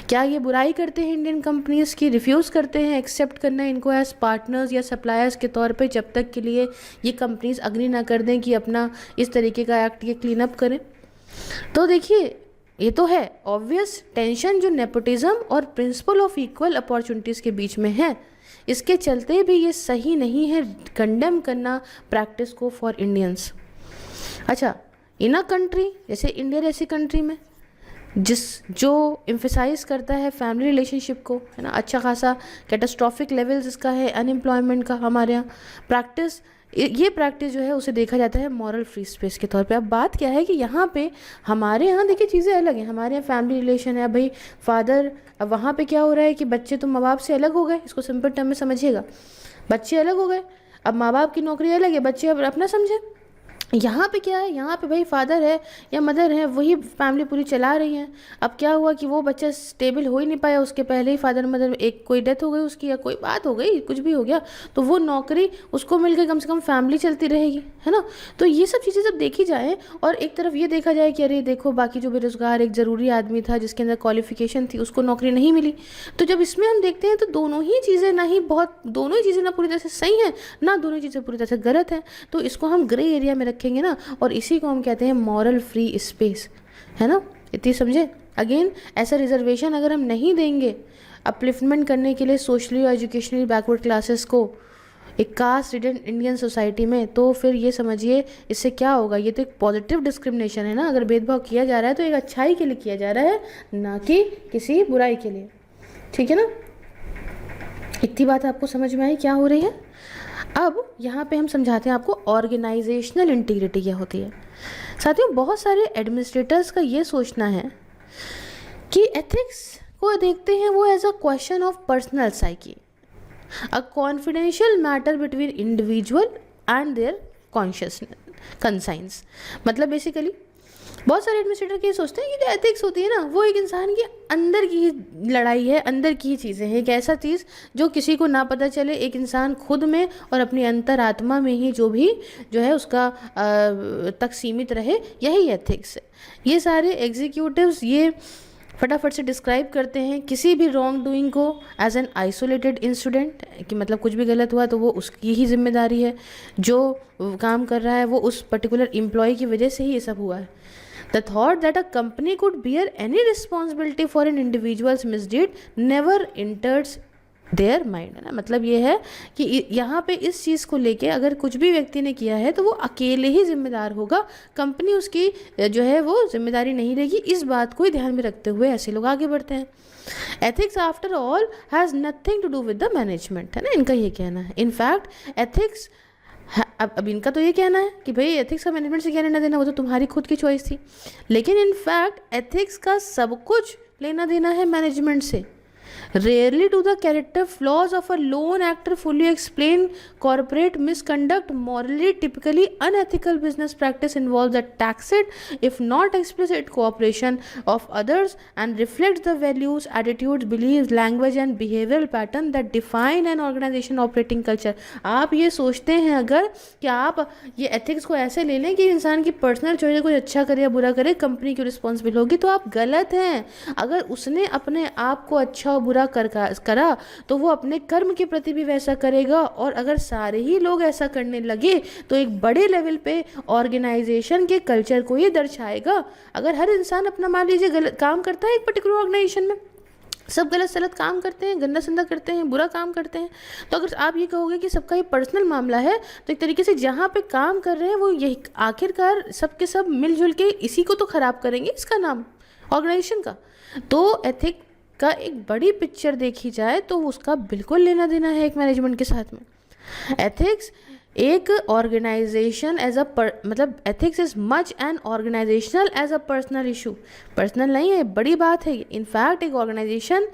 क्या ये बुराई करते हैं इंडियन कंपनीज़ की, रिफ्यूज़ करते हैं एक्सेप्ट करना इनको एज पार्टनर्स या सप्लायर्स के तौर पे जब तक के लिए ये कंपनीज अग्री ना कर दें कि अपना इस तरीके का एक्ट ये क्लीन अप करें। तो देखिए ये तो है ऑब्वियस टेंशन जो नेपोटिज्म और प्रिंसिपल ऑफ इक्वल अपॉर्चुनिटीज़ के बीच में है, इसके चलते भी ये सही नहीं है कंडेम करना प्रैक्टिस को फॉर इंडियंस। अच्छा, इन अ कंट्री जैसे इंडिया जैसी कंट्री में जो एम्फेसाइज करता है फैमिली रिलेशनशिप को, है ना, अच्छा खासा कैटास्ट्रॉफिक लेवल्स इसका है अनएम्प्लॉयमेंट का, हमारे यहाँ प्रैक्टिस ये प्रैक्टिस जो है उसे देखा जाता है मॉरल फ्री स्पेस के तौर पे। अब बात क्या है कि यहाँ पे हमारे यहाँ देखिए चीज़ें अलग हैं। हमारे यहाँ फैमिली रिलेशन है भाई, फादर, अब वहाँ पे क्या हो रहा है कि बच्चे तो माँ बाप से अलग हो गए, इसको सिंपल टर्म में समझिएगा, बच्चे अलग हो गए, अब माँ बाप की नौकरी अलग है, बच्चे अब अपना समझे। यहाँ पे क्या है, यहाँ पे भाई फादर है या मदर है, वही फैमिली पूरी चला रही हैं। अब क्या हुआ कि वो बच्चा स्टेबल हो ही नहीं पाया, उसके पहले ही फादर मदर एक कोई डेथ हो गई उसकी, या कोई बात हो गई, कुछ भी हो गया, तो वो नौकरी उसको मिल गई, कम से कम फैमिली चलती रहेगी, है ना। तो ये सब चीज़ें जब देखी जाए और एक तरफ ये देखा जाए कि अरे देखो बाकी जो बेरोज़गार एक ज़रूरी आदमी था जिसके अंदर क्वालिफिकेशन थी उसको नौकरी नहीं मिली, तो जब इसमें हम देखते हैं तो दोनों ही चीज़ें दोनों ही चीज़ें ना पूरी तरह से सही हैं ना दोनों चीज़ें पूरी तरह से गलत हैं। तो इसको हम ग्रे एरिया में रखेंगे ना, और इसी को हम कहते हैं मॉरल फ्री स्पेस, है ना। इतनी समझे। अगेन ऐसा रिजर्वेशन अगर हम नहीं देंगे अपलिफ्टमेंट करने के लिए सोशली और एजुकेशनली बैकवर्ड क्लासेस को एक कास्ट रिडन इंडियन सोसाइटी में, तो फिर ये समझिए इससे क्या होगा। ये तो एक पॉजिटिव डिस्क्रिमिनेशन है ना, अगर भेदभाव किया जा रहा है तो एक अच्छाई के लिए किया जा रहा है, ना कि किसी बुराई के लिए, ठीक है ना। इतनी बात आपको समझ में आई क्या हो रही है। अब यहाँ पे हम समझाते हैं आपको ऑर्गेनाइजेशनल इंटीग्रिटी क्या होती है। साथियों बहुत सारे एडमिनिस्ट्रेटर्स का ये सोचना है कि एथिक्स को देखते हैं वो as a question of personal psyche, a confidential matter between individual and their consciousness conscience. मतलब बेसिकली बहुत सारे एडमिनिस्ट्रेटर ये सोचते हैं कि जो एथिक्स होती है ना वो एक इंसान के अंदर की ही लड़ाई है, अंदर की ही चीज़ें हैं, एक ऐसा चीज़ जो किसी को ना पता चले, एक इंसान खुद में और अपनी अंतरात्मा में ही जो है उसका तक सीमित रहे, यही एथिक्स है। ये सारे एग्जीक्यूटिव्स ये फटाफट से डिस्क्राइब करते हैं किसी भी रॉन्ग डूइंग को एज एन आइसोलेटेड इंसिडेंट, कि मतलब कुछ भी गलत हुआ तो वो उसकी ही जिम्मेदारी है, जो काम कर रहा है वो उस पर्टिकुलर एम्प्लॉय की वजह से ही ये सब हुआ है। The thought that a company could bear any responsibility for an individual's misdeed never enters their mind, है ना। मतलब ये है कि यहाँ पे इस चीज़ को लेके अगर कुछ भी व्यक्ति ने किया है तो वो अकेले ही जिम्मेदार होगा, कंपनी उसकी जो है वो जिम्मेदारी नहीं रहेगी। इस बात को ही ध्यान में रखते हुए ऐसे लोग आगे बढ़ते हैं। Ethics after all has nothing to do with the management, है ना, इनका ये कहना है। इनफैक्ट एथिक्स अब इनका तो ये कहना है कि भाई एथिक्स का मैनेजमेंट से क्या लेना देना, वो तो तुम्हारी खुद की चॉइस थी, लेकिन इनफैक्ट एथिक्स का सब कुछ लेना देना है मैनेजमेंट से। Rarely do the character flaws of a lone actor fully explain corporate misconduct. Morally, typically unethical business practice involves the tacit, if not explicit, cooperation of others and reflects the values, attitudes, beliefs, language and behavioral pattern that define an organization operating culture. आप ये सोचते हैं अगर कि आप ये ethics को ऐसे ले लें कि इंसान की पर्सनल चॉइस कुछ अच्छा करे या बुरा करे कंपनी क्यों रिस्पॉन्सिबल होगी, तो आप गलत हैं। अगर उसने अपने आप को अच्छा और बुरा करा तो वो अपने कर्म के प्रति भी वैसा करेगा, और अगर सारे ही लोग ऐसा करने लगे तो एक बड़े लेवल पे ऑर्गेनाइजेशन के कल्चर को ये दर्शाएगा। अगर हर इंसान अपना मान लीजिए गलत काम करता है एक पर्टिकुलर ऑर्गेनाइजेशन में, सब गलत सलत काम करते हैं, गंदा संदा करते हैं, बुरा काम करते हैं, तो अगर आप ये कहोगे कि सबका ये पर्सनल मामला है, तो एक तरीके से जहाँ पे काम कर रहे हैं वो यही आखिरकार सब के सब मिलजुल के इसी को तो ख़राब करेंगे, इसका नाम ऑर्गेनाइजेशन का। तो एथिक का एक बड़ी पिक्चर देखी जाए तो उसका बिल्कुल लेना देना है एक मैनेजमेंट के साथ में। एथिक्स एक ऑर्गेनाइजेशन एज अ मतलब ethics is much an organisational as a personal issue. Personal नहीं है, बड़ी बात है। इनफैक्ट एक ऑर्गेनाइजेशन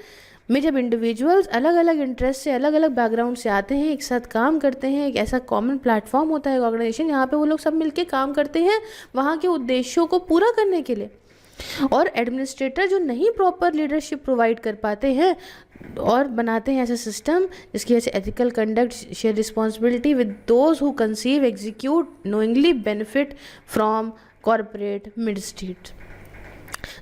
में जब इंडिविजुअल्स अलग अलग इंटरेस्ट से अलग अलग बैकग्राउंड से आते हैं, एक साथ काम करते हैं, एक ऐसा कॉमन प्लेटफॉर्म होता है ऑर्गेनाइजेशन, यहाँ पे वो लोग सब मिलके काम करते हैं वहाँ के उद्देश्यों को पूरा करने के लिए। और एडमिनिस्ट्रेटर जो नहीं प्रॉपर लीडरशिप प्रोवाइड कर पाते हैं और बनाते हैं ऐसा सिस्टम जिसकी वजह से ethical conduct, share responsibility with those who conceive, execute, knowingly benefit from corporate misdeeds.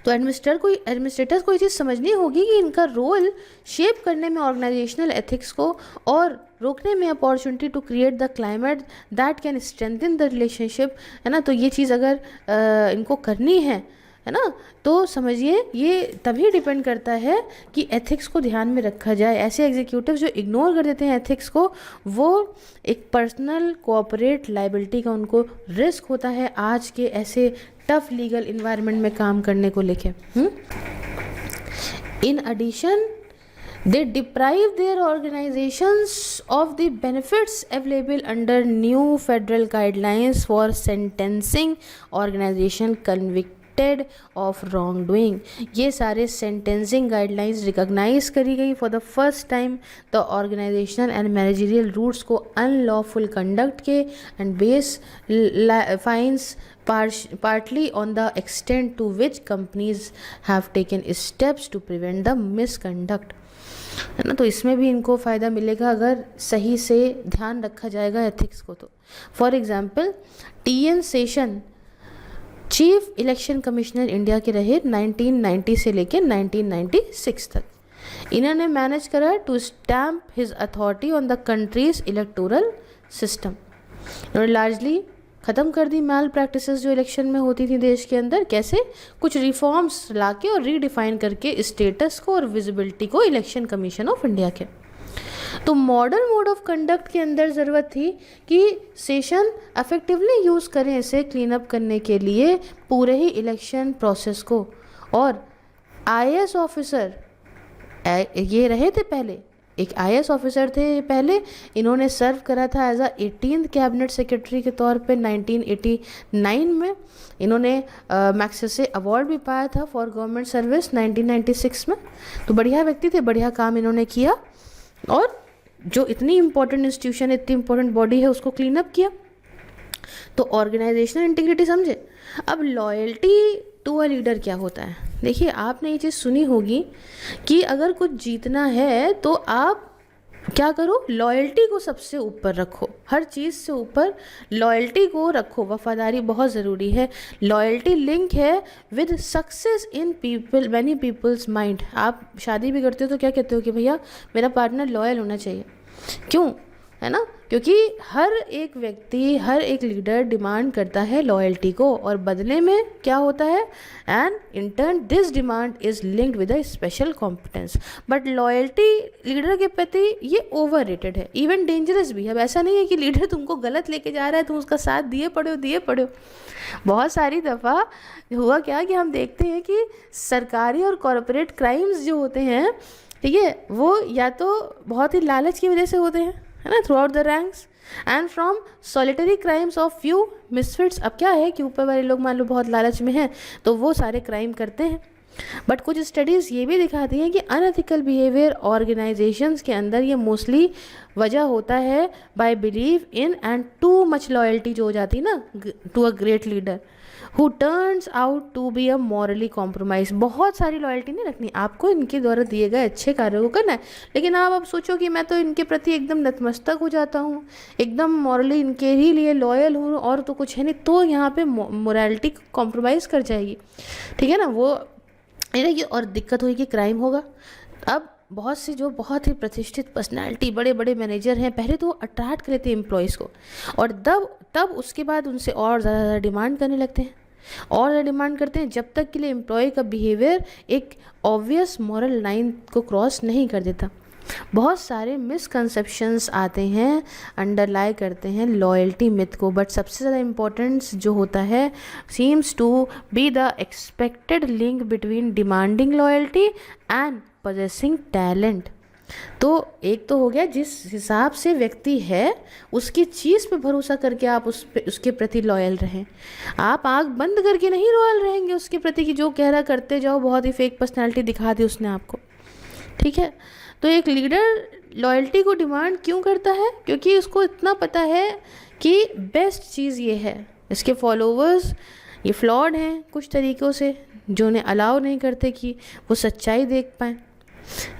तो एडमिनिस्ट्रेटर्स को ये चीज़ समझनी होगी कि इनका रोल शेप करने में ऑर्गेनाइजेशनल एथिक्स को और रोकने में opportunity to create the climate that can strengthen the relationship, है ना। तो ये चीज़ अगर इनको करनी है ना, तो समझिए ये तभी डिपेंड करता है कि एथिक्स को ध्यान में रखा जाए। ऐसे एग्जीक्यूटिव जो इग्नोर कर देते हैं एथिक्स को, वो एक पर्सनल कोऑपरेट लायबिलिटी का उनको रिस्क होता है आज के ऐसे टफ लीगल इन्वायरमेंट में काम करने को लेके। In addition They deprive their organizations of the benefits available under new federal guidelines for sentencing organization convicted of wrongdoing. ये सारे sentencing guidelines recognize करी गई for the first time the organizational and managerial rules को unlawful conduct के and base fines partly on the extent to which companies have taken steps to prevent the misconduct, है ना. तो इसमें भी इनको फ़ायदा मिलेगा अगर सही से ध्यान रखा जाएगा एथिक्स को. तो for example TN session chief election commissioner India के रहे 1990 से लेकर 1996 तक. इन्होंने मैनेज करा to stamp his authority on the country's electoral system. इन्होंने लार्जली ख़त्म कर दी मैल प्रैक्टिसेस जो इलेक्शन में होती थी देश के अंदर. कैसे? कुछ रिफॉर्म्स लाके और रीडिफाइन करके स्टेटस को और विजिबिलिटी को इलेक्शन कमीशन ऑफ इंडिया के. तो मॉडर्न मोड ऑफ कंडक्ट के अंदर ज़रूरत थी कि सेशन अफेक्टिवली यूज़ करें इसे क्लीन अप करने के लिए पूरे ही इलेक्शन प्रोसेस को. और IAS ऑफिसर ये रहे थे पहले, एक IAS ऑफिसर थे पहले. इन्होंने सर्व करा था एज 18th कैबिनेट सेक्रेटरी के तौर पे 1989 में. इन्होंने मैक्सेसे अवार्ड भी पाया था फॉर गवर्नमेंट सर्विस 1996 में. तो बढ़िया व्यक्ति थे, बढ़िया काम इन्होंने किया और जो इतनी इम्पोर्टेंट इंस्टीट्यूशन, इतनी इम्पोर्टेंट बॉडी है उसको क्लीन अप किया. तो ऑर्गेनाइजेशनल इंटीग्रिटी समझे. अब लॉयल्टी टू अ लीडर क्या होता है? देखिए, आपने ये चीज़ सुनी होगी कि अगर कुछ जीतना है तो आप क्या करो, लॉयल्टी को सबसे ऊपर रखो, हर चीज़ से ऊपर लॉयल्टी को रखो. वफादारी बहुत ज़रूरी है. लॉयल्टी लिंक है with success in people, many people's mind. आप शादी भी करते हो तो क्या कहते हो कि भैया मेरा पार्टनर लॉयल होना चाहिए. क्यों? है ना, क्योंकि हर एक व्यक्ति, हर एक लीडर डिमांड करता है लॉयल्टी को और बदले में क्या होता है, and in turn this demand is linked with a special competence. But loyalty leader के प्रति ये ओवररेटेड है, इवन डेंजरस भी है. अब ऐसा नहीं है कि लीडर तुमको गलत लेके जा रहा है, तुम उसका साथ दिए पड़े हो. बहुत सारी दफ़ा हुआ क्या कि हम देखते हैं कि सरकारी और कॉरपोरेट क्राइम्स जो होते हैं, ठीक है, वो या तो बहुत ही लालच की वजह से होते हैं, है ना, through out the ranks, and from solitary crimes of few misfits. अब क्या है कि ऊपर वाले लोग मान लो बहुत लालच में हैं तो वो सारे क्राइम करते हैं. बट कुछ स्टडीज़ ये भी दिखाती हैं कि अनएथिकल बिहेवियर ऑर्गेनाइजेशंस के अंदर ये मोस्टली वजह होता है by believe in and too much loyalty जो हो जाती है ना to a great leader who turns out to be a morally compromise. बहुत सारी लॉयल्टी नहीं रखनी, आपको इनके द्वारा दिए गए अच्छे कार्यों को करना है. लेकिन आप अब सोचो कि मैं तो इनके प्रति एकदम नतमस्तक हो जाता हूँ, एकदम मॉरली इनके ही लिए लॉयल हूँ और तो कुछ है नहीं, तो यहाँ पे मोरालिटी कॉम्प्रोमाइज़ कर जाएगी. ठीक है ना, वो ये और दिक्कत होगी, क्राइम होगा. अब बहुत सी जो बहुत ही प्रतिष्ठित पर्सनालिटी, बड़े बड़े मैनेजर हैं, पहले तो अट्रैक्ट कर लेते हैं एम्प्लॉयज़ को और तब उसके बाद उनसे और ज़्यादा डिमांड करने लगते हैं और ज़्यादा डिमांड करते हैं, जब तक के लिए एम्प्लॉय का बिहेवियर एक ऑब्वियस मॉरल लाइन को क्रॉस नहीं कर देता. बहुत सारे मिसकंसेप्शंस आते हैं, अंडरलाई करते हैं लॉयल्टी मिथ को. बट सबसे ज़्यादा इम्पोर्टेंस जो होता है seems to be the expected link between demanding loyalty and possessing talent. तो एक तो हो गया जिस हिसाब से व्यक्ति है उसकी चीज़ पे भरोसा करके आप उसके प्रति लॉयल रहें. आप आँख बंद करके नहीं लॉयल रहेंगे उसके प्रति कि जो कह रहा करते जाओ, बहुत ही फेक पर्सनैलिटी दिखा दी उसने आपको. ठीक है, तो एक लीडर लॉयल्टी को डिमांड क्यों करता है? क्योंकि उसको इतना पता है कि बेस्ट चीज़ ये है, इसके फॉलोवर्स ये फ्लॉड हैं कुछ तरीक़ों से जो उन्हें अलाउ नहीं करते कि वो सच्चाई देख पाएँ.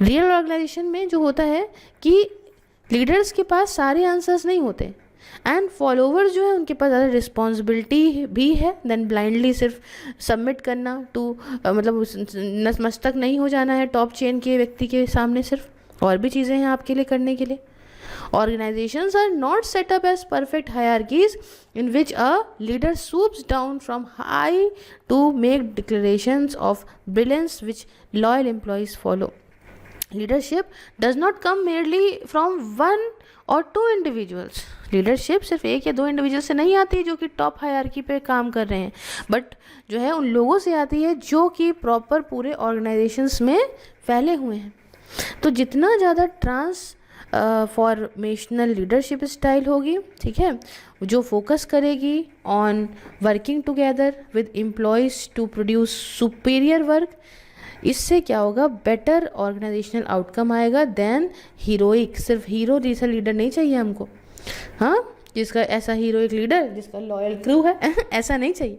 रियल ऑर्गेनाइजेशन में जो होता है कि लीडर्स के पास सारे आंसर्स नहीं होते एंड फॉलोवर्स जो है उनके पास ज़्यादा रिस्पॉन्सिबिलिटी भी है देन ब्लाइंडली सिर्फ सबमिट करना टू मतलब नतमस्तक नहीं हो जाना है टॉप चेन के व्यक्ति के सामने. सिर्फ और भी चीज़ें हैं आपके लिए करने के लिए. Organizations are not set up as perfect hierarchies in which a leader swoops down from high to make declarations of brilliance which loyal employees follow. Leadership does not come merely from one or two individuals. Leadership सिर्फ एक या दो individual से नहीं आती जो कि top hierarchy पे काम कर रहे हैं, बट जो है उन लोगों से आती है जो कि प्रॉपर पूरे ऑर्गेनाइजेशंस में फैले हुए हैं. तो जितना ज़्यादा फॉर्मेशनल लीडरशिप स्टाइल होगी, ठीक है, जो फोकस करेगी on working together with employees to produce superior work, इससे क्या होगा, बेटर ऑर्गेनाइजेशनल आउटकम आएगा देन हीरोइक। सिर्फ हीरो जैसा लीडर नहीं चाहिए हमको, हाँ, जिसका ऐसा हीरोइक लीडर जिसका लॉयल क्रू है ऐसा नहीं चाहिए।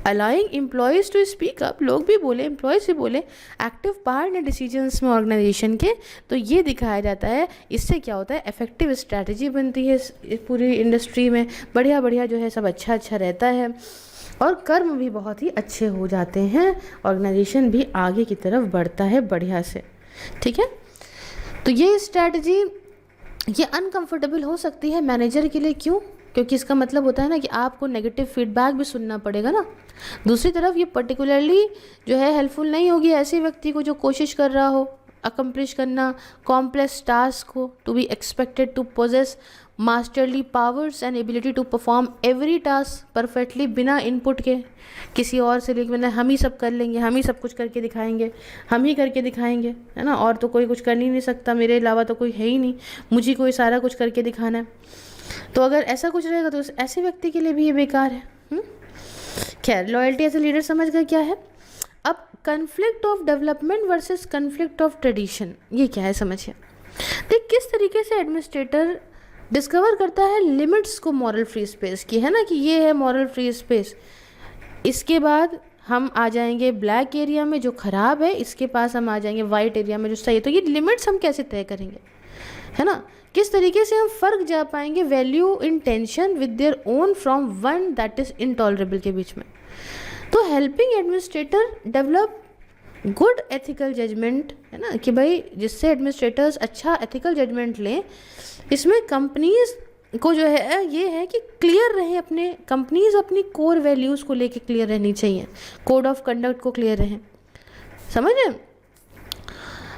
Allowing employees to speak up, लोग भी बोले, एम्प्लॉयज़ भी बोले, एक्टिव पार्ट इन डिसीजंस में ऑर्गेनाइजेशन के, तो ये दिखाया जाता है। इससे क्या होता है, इफेक्टिव स्ट्रैटेजी बनती है पूरी इंडस्ट्री में, बढ़िया बढ़िया जो है सब अच्छा अच्छा रहता है और कर्म भी बहुत ही अच्छे हो जाते हैं, ऑर्गेनाइजेशन भी आगे की तरफ बढ़ता है बढ़िया से, ठीक है। तो ये स्ट्रैटेजी ये अनकंफर्टेबल हो सकती है मैनेजर के लिए, क्यों? क्योंकि इसका मतलब होता है ना कि आपको नेगेटिव फीडबैक भी सुनना पड़ेगा ना। दूसरी तरफ ये पर्टिकुलरली जो है हेल्पफुल नहीं होगी ऐसे व्यक्ति को जो कोशिश कर रहा हो अकम्प्लिश करना कॉम्प्लेक्स टास्क को, to be expected to possess masterly powers and ability to perform every task perfectly बिना इनपुट के किसी और से, लेकिन हम ही सब कर लेंगे, हम ही सब कुछ करके दिखाएंगे, हम ही करके दिखाएंगे, है ना, और तो कोई कुछ कर ही नहीं सकता, मेरे अलावा तो कोई है ही नहीं, मुझे कोई सारा कुछ करके दिखाना है। तो अगर ऐसा कुछ रहेगा तो ऐसे व्यक्ति के लिए भी ये बेकार है। खैर, लॉयल्टी एज ए लीडर समझ गए क्या है। अब conflict of development versus conflict of tradition, ये क्या है समझिए। देख किस तरीके से एडमिनिस्ट्रेटर डिस्कवर करता है लिमिट्स को मॉरल फ्री स्पेस की, है ना, कि ये है मॉरल फ्री स्पेस, इसके बाद हम आ जाएंगे ब्लैक एरिया में जो ख़राब है, इसके पास हम आ जाएंगे वाइट एरिया में जो सही है। तो ये लिमिट्स हम कैसे तय करेंगे, है ना, किस तरीके से हम फ़र्क जा पाएंगे value in tension with their own from one that is intolerable के बीच में। तो helping administrator develop good ethical judgement, है ना, कि भाई जिससे एडमिनिस्ट्रेटर्स अच्छा एथिकल जजमेंट लें। इसमें कंपनीज को जो है ये है कि क्लियर रहे, अपने कंपनीज अपनी कोर वैल्यूज़ को लेके क्लियर रहनी चाहिए, कोड ऑफ कंडक्ट को क्लियर रहें, समझ रहे हैं।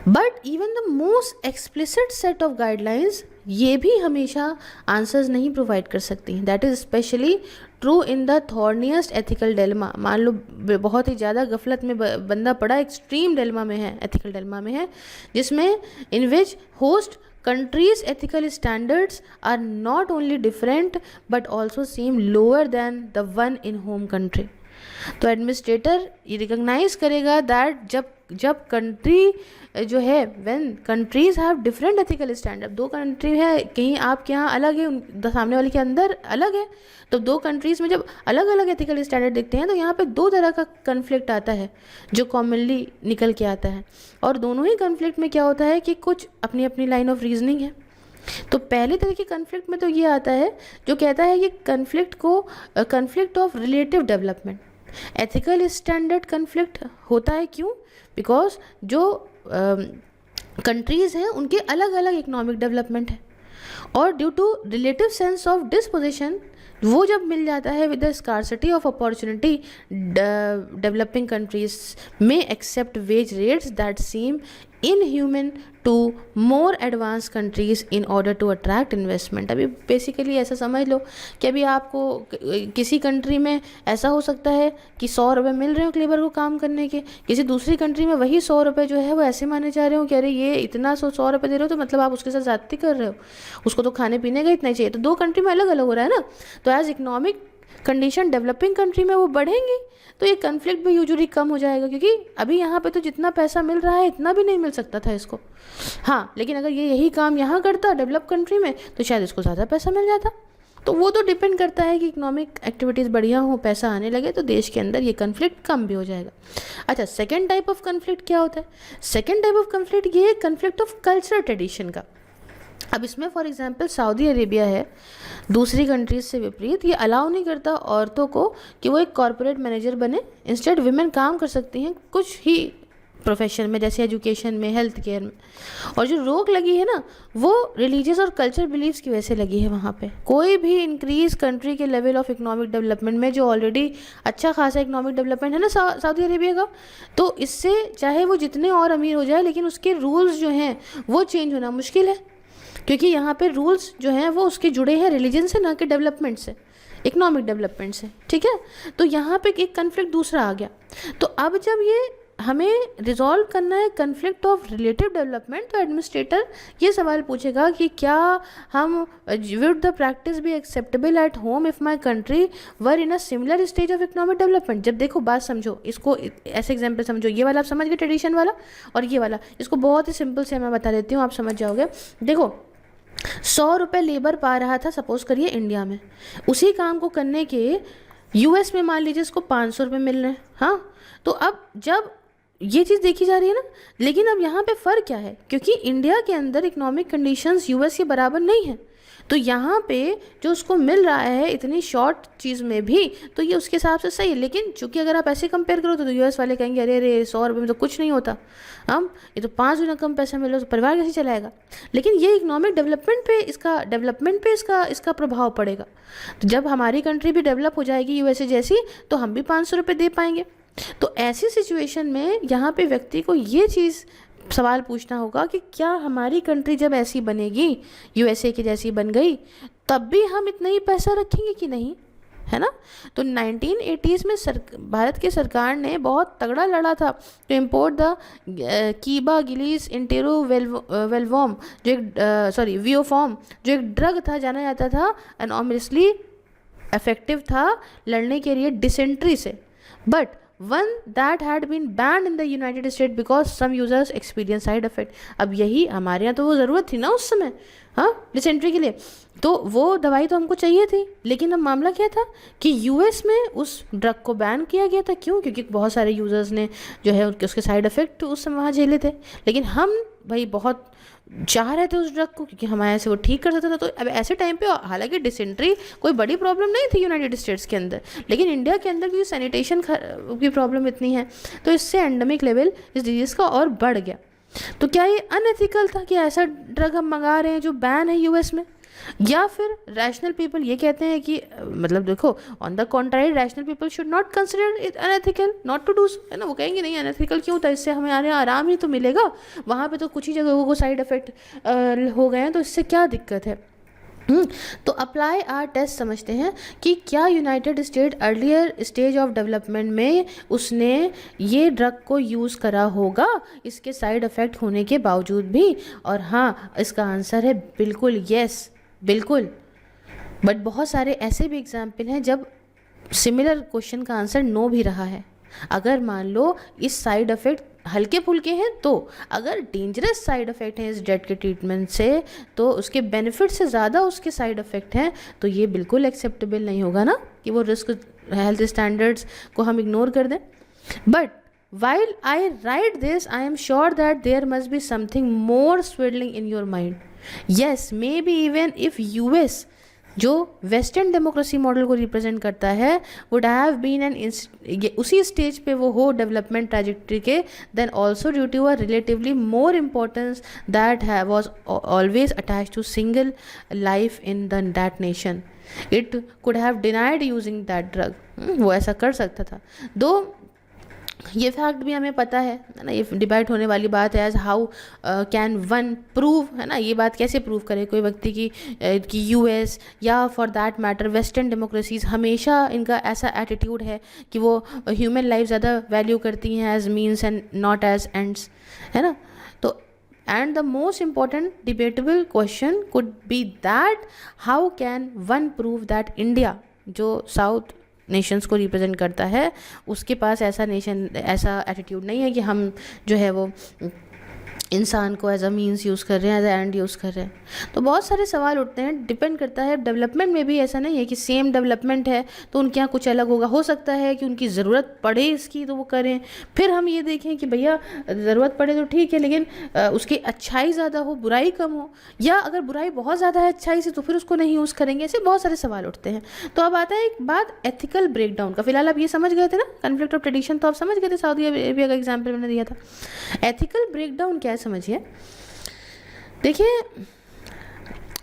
But even the most explicit set of guidelines ये भी हमेशा आंसर्स नहीं प्रोवाइड कर सकती। That is especially true in the thorniest ethical dilemma. मान लो बहुत ही ज़्यादा गफलत में बंदा पड़ा, एक्सट्रीम डेल्मा में है, एथिकल डेल्मा में है, जिसमें इन विच host countries ethical standards are not only different but also seem lower than the one in home country। तो एडमिनिस्ट्रेटर ये रिकॉग्नाइज करेगा दैट जब कंट्री जो है when countries have different ethical standard, दो कंट्री है, कहीं आपके यहाँ अलग है, सामने वाले के अंदर अलग है, तो दो कंट्रीज़ में जब अलग अलग एथिकल स्टैंडर्ड दिखते हैं तो यहाँ पे दो तरह का कन्फ्लिक्ट आता है जो कॉमनली निकल के आता है। और दोनों ही कन्फ्लिक्ट में क्या होता है कि कुछ अपनी अपनी लाइन ऑफ रीजनिंग है। तो पहले तरह के कन्फ्लिक्ट में तो ये आता है जो कहता है कि conflict of relative development. Ethical standard conflict होता है क्यों? बिकॉज जो कंट्रीज़ हैं उनके अलग अलग इकोनॉमिक डेवलपमेंट है, और due to relative sense of disposition वो जब मिल जाता है with the scarcity of opportunity, developing countries में accept wage rates that seem inhuman to more advanced countries in order to attract investment. अभी बेसिकली ऐसा समझ लो कि अभी आपको किसी कंट्री में ऐसा हो सकता है कि 100 रुपये मिल रहे हो लेबर को काम करने के, किसी दूसरी कंट्री में वही 100 रुपये जो है वो ऐसे माने जा रहे हो कि अरे ये इतना 100 रुपये दे रहे हो तो मतलब आप उसके साथ ज़्यादती कर रहे हो, उसको तो खाने पीने का इतना ही चाहिए। तो दो कंट्री में अलग अलग हो रहा है ना। तो as economic condition developing country में वो बढ़ेंगी तो ये कन्फ्लिक्ट भी यूजुअली कम हो जाएगा, क्योंकि अभी यहाँ पे तो जितना पैसा मिल रहा है इतना भी नहीं मिल सकता था इसको। हाँ, लेकिन अगर ये यही काम यहाँ करता डेवलप कंट्री में तो शायद इसको ज़्यादा पैसा मिल जाता। तो वो तो डिपेंड करता है कि इकोनॉमिक एक्टिविटीज़ बढ़िया हो, पैसा आने लगे तो देश के अंदर ये कन्फ्लिक्ट कम भी हो जाएगा। अच्छा, सेकेंड टाइप ऑफ कन्फ्लिक्ट क्या होता है? सेकेंड टाइप ऑफ कन्फ्लिक्ट ये है कन्फ्लिक्ट ऑफ कल्चरल ट्रेडिशन का। अब इसमें फॉर एग्जांपल सऊदी अरेबिया है, दूसरी कंट्रीज से विपरीत ये अलाउ नहीं करता औरतों को कि वो एक कॉरपोरेट मैनेजर बने। इंस्टेड विमेन काम कर सकती हैं कुछ ही प्रोफेशन में, जैसे एजुकेशन में, हेल्थ केयर में। और जो रोक लगी है ना वो रिलीजियस और कल्चरल बिलीव्स की वजह से लगी है। वहाँ पे कोई भी इंक्रीज कंट्री के लेवल ऑफ इकोनॉमिक डेवलपमेंट में, जो ऑलरेडी अच्छा खासा इकोनॉमिक डेवलपमेंट है ना सऊदी अरेबिया का, तो इससे चाहे वो जितने और अमीर हो जाए लेकिन उसके रूल्स जो हैं वो चेंज होना मुश्किल है, क्योंकि यहाँ पे रूल्स जो हैं वो उसके जुड़े हैं रिलीजन से, ना कि डेवलपमेंट से, इकोनॉमिक डेवलपमेंट से। ठीक है, तो यहाँ पे एक कन्फ्लिक्ट दूसरा आ गया। तो अब जब ये हमें रिजॉल्व करना है कन्फ्लिक्ट ऑफ रिलेटिव डेवलपमेंट, तो एडमिनिस्ट्रेटर ये सवाल पूछेगा कि क्या हम would the practice be acceptable at home if my country were in a similar stage of economic development. जब देखो बात समझो, इसको ऐसे एग्जाम्पल समझो, ये वाला आप समझ गए ट्रेडिशन वाला, और ये वाला, इसको बहुत ही सिंपल से मैं बता देती हूँ, आप समझ जाओगे। देखो 100 रुपये लेबर पा रहा था सपोज करिए इंडिया में, उसी काम को करने के यूएस में मान लीजिए इसको 500 रुपये मिल रहे हैं। हाँ, तो अब जब ये चीज़ देखी जा रही है ना, लेकिन अब यहाँ पे फ़र्क क्या है, क्योंकि इंडिया के अंदर इकोनॉमिक कंडीशंस यूएस के बराबर नहीं है, तो यहाँ पे जो उसको मिल रहा है इतनी शॉर्ट चीज़ में भी, तो ये उसके हिसाब से सही है। लेकिन चूंकि अगर आप ऐसे कंपेयर करो तो यूएस वाले कहेंगे अरे अरे 100 रुपये में तो कुछ नहीं होता, हम ये तो 5 गुना कम पैसा मिल रहा है, तो परिवार कैसे चलाएगा। लेकिन ये इकोनॉमिक डेवलपमेंट पे इसका प्रभाव पड़ेगा। तो जब हमारी कंट्री भी डेवलप हो जाएगी यूएसए जैसी, तो हम भी 500 रुपये दे पाएंगे। तो ऐसी सिचुएशन में यहाँ पे व्यक्ति को ये चीज़ सवाल पूछना होगा कि क्या हमारी कंट्री जब ऐसी बनेगी, यूएसए की जैसी बन गई, तब भी हम इतना ही पैसा रखेंगे कि नहीं, है ना। तो 1980s में भारत की सरकार ने बहुत तगड़ा लड़ा था टू इम्पोर्ट द कीबा गिलीस इंटेरो वेलवॉम, जो एक वियोफॉर्म, जो एक ड्रग था, जाना जाता था एनॉर्मसली इफेक्टिव था लड़ने के लिए डिसेंट्री से, but one that had been banned in the United States because some users experience side effect। अब यही हमारे यहाँ तो वो ज़रूरत थी ना उस समय, हाँ, डिसेंट्री के लिए, तो वो दवाई तो हमको चाहिए थी। लेकिन अब मामला क्या था कि यूएस में उस ड्रग को बैन किया गया था। क्यों? क्योंकि बहुत सारे यूज़र्स ने जो है उसके साइड इफ़ेक्ट उस समय वहाँ झेले थे। लेकिन हम भाई बहुत चाह रहे थे उस ड्रग को, क्योंकि हमारे से वो ठीक कर सकता था। तो अब ऐसे टाइम पे, हालांकि डिसेंट्री कोई बड़ी प्रॉब्लम नहीं थी यूनाइटेड स्टेट्स के अंदर, लेकिन इंडिया के अंदर क्योंकि सैनिटेशन की प्रॉब्लम इतनी है, तो इससे एंडेमिक लेवल इस डिजीज़ का और बढ़ गया। तो क्या ये अनएथिकल था कि ऐसा ड्रग हम मंगा रहे हैं जो बैन है यूएस में, या फिर रैशनल पीपल ये कहते हैं कि मतलब देखो, on the contrary rational people should not consider it unethical not to do, है ना। वो कहेंगे नहीं अनएथिकल क्यों होता है, इससे हमें आराम ही तो मिलेगा, वहाँ पे तो कुछ ही जगहों को साइड इफेक्ट हो गए हैं, तो इससे क्या दिक्कत है। तो अप्लाई आर टेस्ट समझते हैं कि क्या United state earlier stage of development में उसने ये ड्रग को यूज़ करा होगा इसके साइड इफ़ेक्ट होने के बावजूद भी। और हाँ, इसका आंसर है बिल्कुल येस, बिल्कुल। बट बहुत सारे ऐसे भी एग्जाम्पल हैं जब सिमिलर क्वेश्चन का आंसर नो भी रहा है। अगर मान लो इस साइड इफ़ेक्ट हल्के फुल्के हैं, तो अगर डेंजरस साइड इफ़ेक्ट हैं इस ड्रग के ट्रीटमेंट से, तो उसके बेनिफिट से ज़्यादा उसके साइड इफ़ेक्ट हैं, तो ये बिल्कुल एक्सेप्टेबल नहीं होगा ना कि वो रिस्क हेल्थ स्टैंडर्ड्स को हम इग्नोर कर दें। But while I write this, I am sure that there must be something more swirling in your mind. Yes, maybe even if US, जो वेस्टर्न डेमोक्रेसी मॉडल को रिप्रेजेंट करता है, would have been an उसी stage पे वो हो development trajectory के, then also due to a relatively more importance that was always attach to single life in that nation, it could have denied using that drug. वो ऐसा कर सकता था। दो ये फैक्ट भी हमें पता है ना, ये डिबेट होने वाली बात है, as how can one prove, है ना, ये बात कैसे प्रूव करे कोई व्यक्ति की यूएस या for that matter western democracies हमेशा इनका ऐसा एटीट्यूड है कि वो ह्यूमन लाइफ ज़्यादा वैल्यू करती हैं as means and not as ends, है ना। तो and the most important debatable question could be that how can one prove that India, जो साउथ नेशंस को रिप्रेजेंट करता है, उसके पास ऐसा एटीट्यूड नहीं है कि हम जो है वो इंसान को एज अ मीन्स यूज़ कर रहे हैं, एज अ एंड यूज़ कर रहे हैं। तो बहुत सारे सवाल उठते हैं, डिपेंड करता है। डेवलपमेंट में भी ऐसा नहीं है कि सेम डेवलपमेंट है तो उनके यहाँ कुछ अलग होगा, हो सकता है कि उनकी ज़रूरत पड़े इसकी तो वो करें, फिर हम ये देखें कि भैया ज़रूरत पड़े तो ठीक है, लेकिन उसकी अच्छाई ज़्यादा हो बुराई कम हो, या अगर बुराई बहुत ज़्यादा है अच्छाई से तो फिर उसको नहीं यूज़ करेंगे। ऐसे बहुत सारे सवाल उठते हैं। तो अब आता है एक बात एथिकल ब्रेकडाउन का। फिलहाल आप ये समझ गए थे ना कन्फ्लिक्ट ऑफ ट्रेडिशन, तो आप समझ गए थे, सऊदी अरेबिया का एग्जाम्पल मैंने दिया था। एथिकल ब्रेकडाउन क्या है समझिए। देखिए,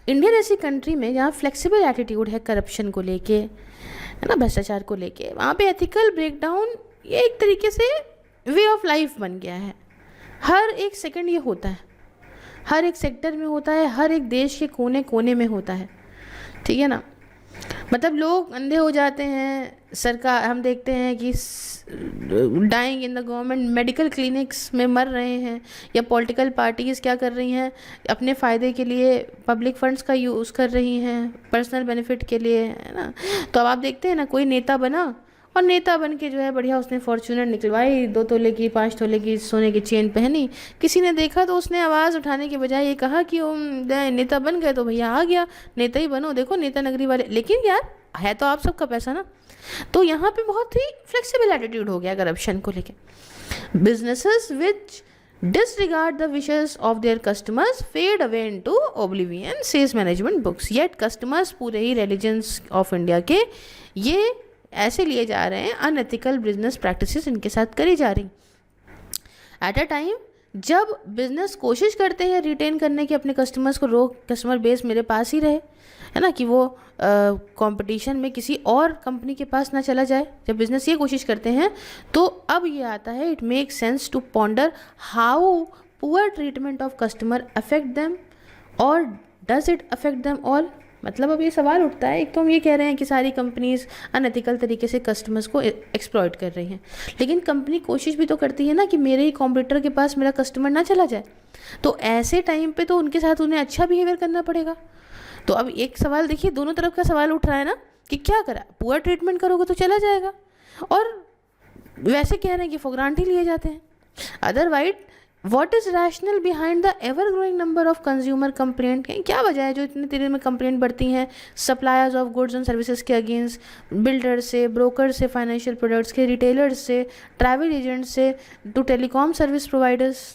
इंडिया जैसी कंट्री में जहाँ फ्लेक्सिबल एटीट्यूड है करप्शन को लेके, है ना, भ्रष्टाचार को लेके, वहाँ पे एथिकल ब्रेकडाउन ये एक तरीके से वे ऑफ लाइफ बन गया है। हर एक सेकंड ये होता है, हर एक सेक्टर में होता है, हर एक देश के कोने कोने में होता है, ठीक है ना। मतलब लोग अंधे हो जाते हैं सरकार, हम देखते हैं कि dying in the government medical clinics में मर रहे हैं, या पॉलिटिकल पार्टीज़ क्या कर रही हैं, अपने फ़ायदे के लिए पब्लिक फंड्स का यूज़ कर रही हैं पर्सनल बेनिफिट के लिए, है ना। तो अब आप देखते हैं ना, कोई नेता बना और नेता बन के जो है बढ़िया उसने फॉर्च्यूनर निकलवाई, 2 तोले की 5 तोले की सोने की चेन पहनी, किसी ने देखा तो उसने आवाज़ उठाने के बजाय ये कहा कि नेता बन गए तो भैया आ गया, नेता ही बनो, देखो नेता नगरी वाले। लेकिन यार है तो आप सबका पैसा ना। तो यहाँ पे बहुत ही फ्लेक्सिबल एटीट्यूड हो गया करप्शन को लेके। Businesses which disregard the wishes of their customers fade away into oblivion, says management books. Yet customers पूरे ही religions of India के ये ऐसे लिए जा रहे हैं, अनएथिकल बिजनेस प्रैक्टिसेस इनके साथ करी जा रही। एट अ टाइम जब बिजनेस कोशिश करते हैं रिटेन करने के अपने कस्टमर्स को, रो कस्टमर बेस मेरे पास ही रहे, है ना, कि वो कंपटीशन में किसी और कंपनी के पास ना चला जाए, जब बिजनेस ये कोशिश करते हैं, तो अब ये आता है, it make sense to ponder how poor treatment of customer affect them और does it affect them all. मतलब अब ये सवाल उठता है, एक तो हम ये कह रहे हैं कि सारी कंपनीज अनएथिकल तरीके से कस्टमर्स को एक्सप्लॉइट कर रही हैं, लेकिन कंपनी कोशिश भी तो करती है ना कि मेरे ही कॉम्पिटिटर के पास मेरा कस्टमर ना चला जाए। तो ऐसे टाइम पे तो उनके साथ उन्हें अच्छा बिहेवियर करना पड़ेगा। तो अब एक सवाल देखिए, दोनों तरफ का सवाल उठ रहा है ना, कि क्या करा, पुअर ट्रीटमेंट करोगे तो चला जाएगा, और वैसे कह रहे हैं कि फॉर ग्रांटेड लिए जाते हैं। Otherwise what is rational behind the ever growing number of consumer complaint? क्या वजह है जो इतने तेज़ी में कंप्लेंट बढ़ती हैं suppliers of goods and services के अगेंस्ट, बिल्डर से, ब्रोकर से, फाइनेंशियल प्रोडक्ट्स के, रिटेलर्स से, ट्रैवल एजेंट्स से, टू टेलीकॉम सर्विस प्रोवाइडर्स